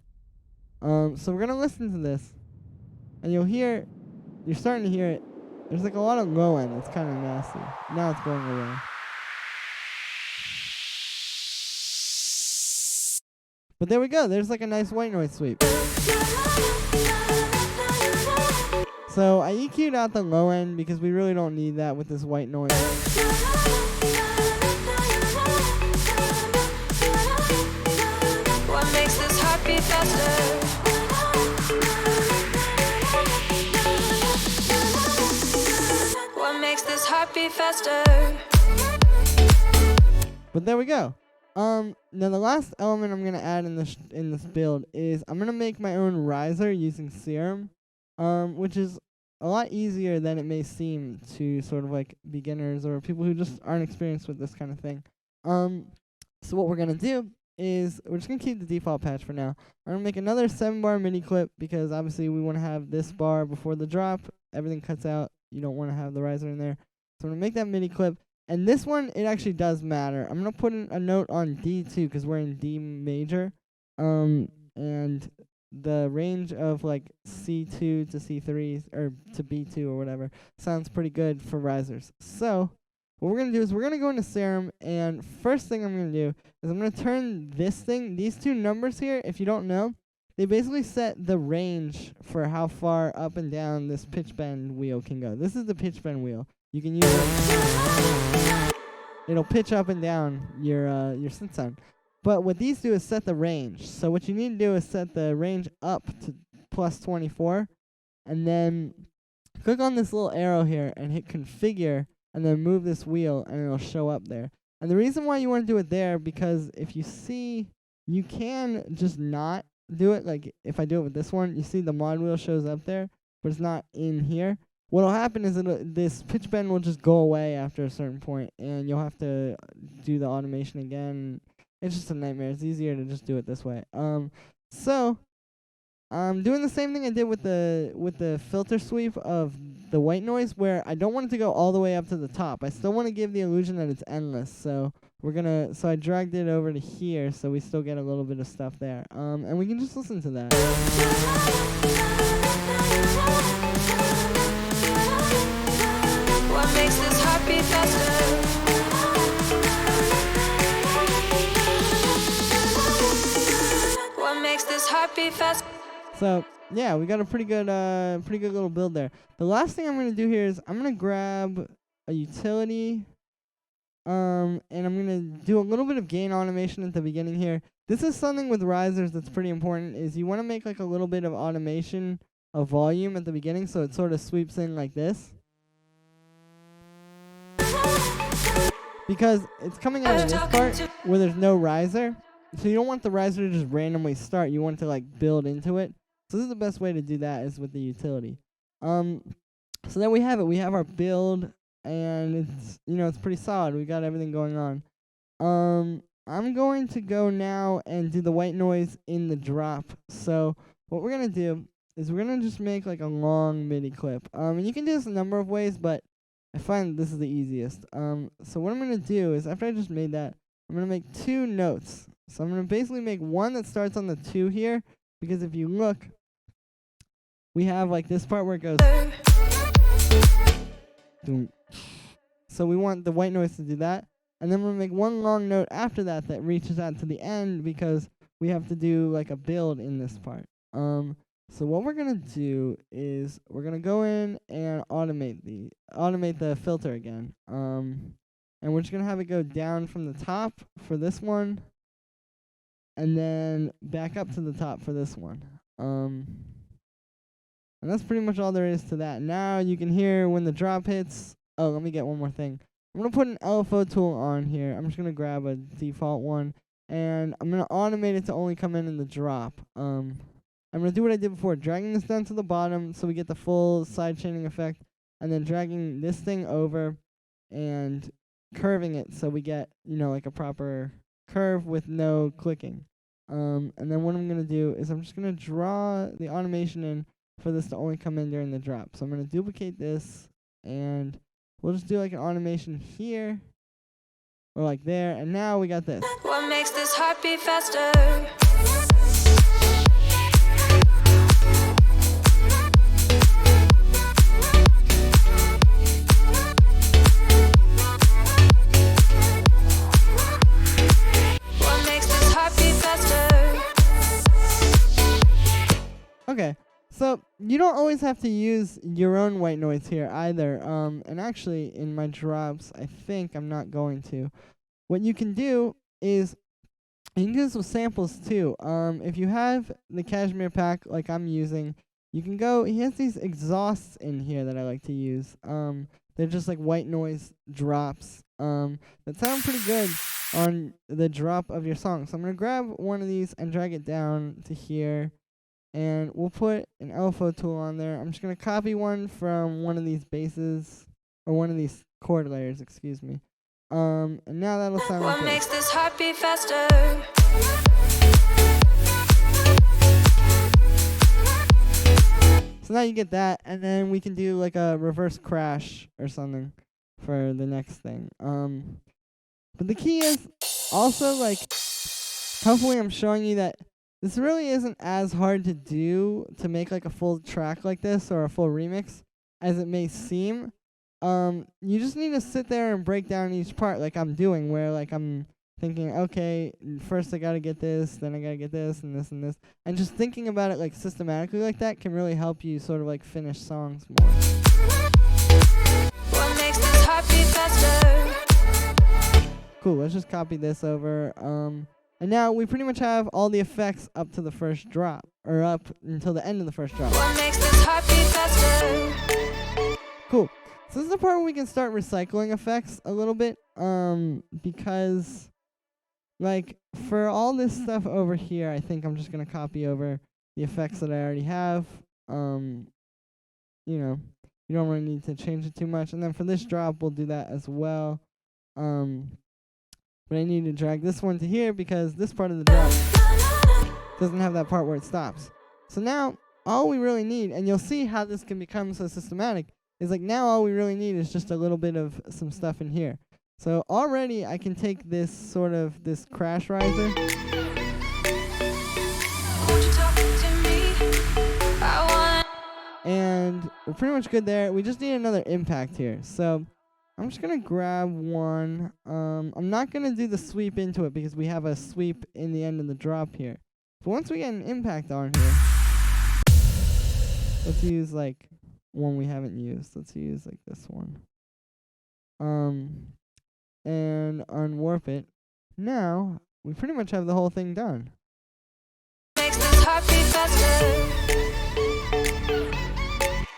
So we're gonna listen to this, and you're starting to hear it. There's like a lot of low end. It's kind of nasty. Now it's going away. But there we go. There's like a nice white noise sweep. So I EQ'd out the low end because we really don't need that with this white noise. What makes this heart beat faster? What makes this heart beat faster? But there we go. Now the last element I'm gonna add in this build is I'm gonna make my own riser using Serum, which is a lot easier than it may seem to sort of like beginners or people who just aren't experienced with this kind of thing. So what we're gonna do is we're just gonna keep the default patch for now. I'm gonna make another 7-bar MIDI clip because obviously we want to have this bar before the drop. Everything cuts out. You don't want to have the riser in there. So I'm gonna make that MIDI clip. And this one, it actually does matter. I'm going to put in a note on D2 because we're in D major. And the range of like C2 to C3 or to B2 or whatever sounds pretty good for risers. So what we're going to do is we're going to go into Serum, and first thing I'm going to do is I'm going to turn these two numbers here, if you don't know, they basically set the range for how far up and down this pitch bend wheel can go. This is the pitch bend wheel. You can use it. It'll pitch up and down your synth sound. But what these do is set the range. So what you need to do is set the range up to plus 24, and then click on this little arrow here and hit configure, and then move this wheel, and it'll show up there. And the reason why you want to do it there, because if you see, you can just not do it. Like if I do it with this one, you see the mod wheel shows up there, but it's not in here. What'll happen is this pitch bend will just go away after a certain point, and you'll have to do the automation again. It's just a nightmare. It's easier to just do it this way. So I'm doing the same thing I did with the filter sweep of the white noise, where I don't want it to go all the way up to the top. I still want to give the illusion that it's endless. So I dragged it over to here, so we still get a little bit of stuff there. And we can just listen to that. What makes this heart beat faster? What makes this heart beat faster? So yeah, we got a pretty good little build there. The last thing I'm gonna do here is I'm gonna grab a utility, and I'm gonna do a little bit of gain automation at the beginning here. This is something with risers that's pretty important. Is you want to make like a little bit of automation of volume at the beginning, so it sort of sweeps in like this. Because it's coming out of this part where there's no riser. So you don't want the riser to just randomly start. You want it to like build into it. So this is the best way to do that, is with the utility. So then we have it. We have our build, and it's pretty solid. We got everything going on. I'm going to go now and do the white noise in the drop. So what we're gonna do is we're gonna just make like a long MIDI clip. And you can do this a number of ways, but I find this is the easiest. So what I'm going to do is, after I just made that, I'm going to make 2 notes. So I'm going to basically make one that starts on the 2 here, because if you look, we have like this part where it goes. So we want the white noise to do that. And then we're going to make one long note after that that reaches out to the end, because we have to do like a build in this part. So what we're gonna do is we're gonna go in and automate the filter again. And we're just gonna have it go down from the top for this one, and then back up to the top for this one. And that's pretty much all there is to that. Now you can hear when the drop hits. Oh, let me get one more thing. I'm gonna put an LFO tool on here. I'm just gonna grab a default one, and I'm gonna automate it to only come in the drop. I'm going to do what I did before, dragging this down to the bottom so we get the full side chaining effect, and then dragging this thing over and curving it so we get, like a proper curve with no clicking. And then what I'm going to do is I'm just going to draw the automation in for this to only come in during the drop. So I'm going to duplicate this, and we'll just do like an automation here. or like there, and now we got this. What makes this heart beat faster? What makes this heart beat faster? Okay, so you don't always have to use your own white noise here either. And actually, in my drops, I think I'm not going to. What you can do is you can do this with samples too. If you have the Cashmere pack like I'm using, you can go. He has these exhausts in here that I like to use. They're just like white noise drops. That sound pretty good on the drop of your song. So I'm gonna grab one of these and drag it down to here. And we'll put an LFO tool on there. I'm just going to copy one from one of these basses, or one of these chord layers, excuse me. And now that'll sound like What this. makes this heart beat faster? So now you get that, and then we can do like a reverse crash or something for the next thing. But the key is also, like, hopefully I'm showing you that this really isn't as hard to do to make like a full track like this or a full remix as it may seem. You just need to sit there and break down each part like I'm doing, where like I'm thinking, okay, first I gotta get this, then I gotta get this and this and this. And just thinking about it like systematically like that can really help you sort of like finish songs more. What makes this heart beat faster? Cool, let's just copy this over. And now we pretty much have all the effects up to the first drop, or up until the end of the first drop. What makes this heart beat faster? Cool. So this is the part where we can start recycling effects a little bit, because, like, for all this stuff over here, I think I'm just going to copy over the effects that I already have. You know, you don't really need to change it too much. And then for this drop, we'll do that as well. But I need to drag this one to here because this part of the drop doesn't have that part where it stops. So now, all we really need, and you'll see how this can become so systematic, is like now all we really need is just a little bit of some stuff in here. So already I can take this sort of, this crash riser, Won't you talk to me? I wanna. and we're pretty much good there. We just need another impact here. So I'm just going to grab one. I'm not going to do the sweep into it because we have a sweep in the end of the drop here. But once we get an impact on here, let's use like one we haven't used. Let's use like this one. And unwarp it. Now, we pretty much have the whole thing done. Makes this heart beat faster.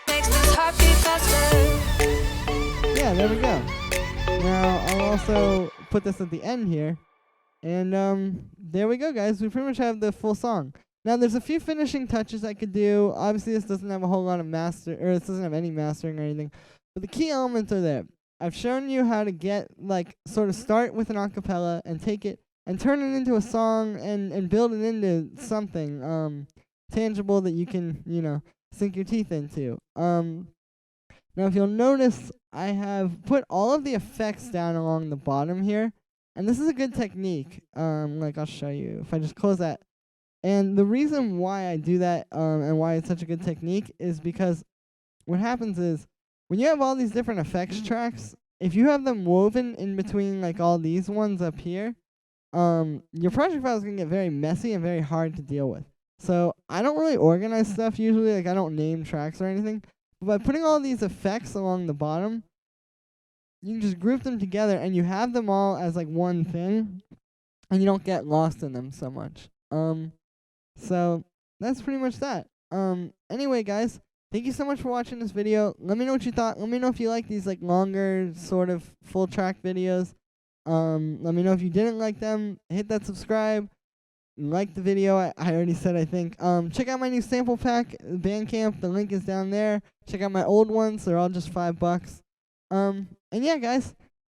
Makes this heart beat faster. Yeah, there we go. Now, I'll also put this at the end here. And there we go, guys. We pretty much have the full song. Now, there's a few finishing touches I could do. Obviously, this doesn't have a whole lot of this doesn't have any mastering or anything. But the key elements are there. I've shown you how to get, like, sort of start with an acapella and take it and turn it into a song and build it into something tangible that you can, you know, sink your teeth into. Now, if you'll notice, I have put all of the effects down along the bottom here. And this is a good technique. Like, I'll show you. If I just close that. And the reason why I do that and why it's such a good technique is because what happens is when you have all these different effects tracks, if you have them woven in between, like, all these ones up here, your project file is going to get very messy and very hard to deal with. So I don't really organize stuff usually. Like, I don't name tracks or anything. But by putting all these effects along the bottom, you can just group them together and you have them all as like one thing, and you don't get lost in them so much. So that's pretty much that. Anyway, guys, thank you so much for watching this video. Let me know what you thought. Let me know if you like these like longer sort of full track videos. Let me know if you didn't like them. Hit that subscribe. Like the video, I already said, I think. Check out my new sample pack, Bandcamp. The link is down there. Check out my old ones. They're all just $5. And yeah, guys,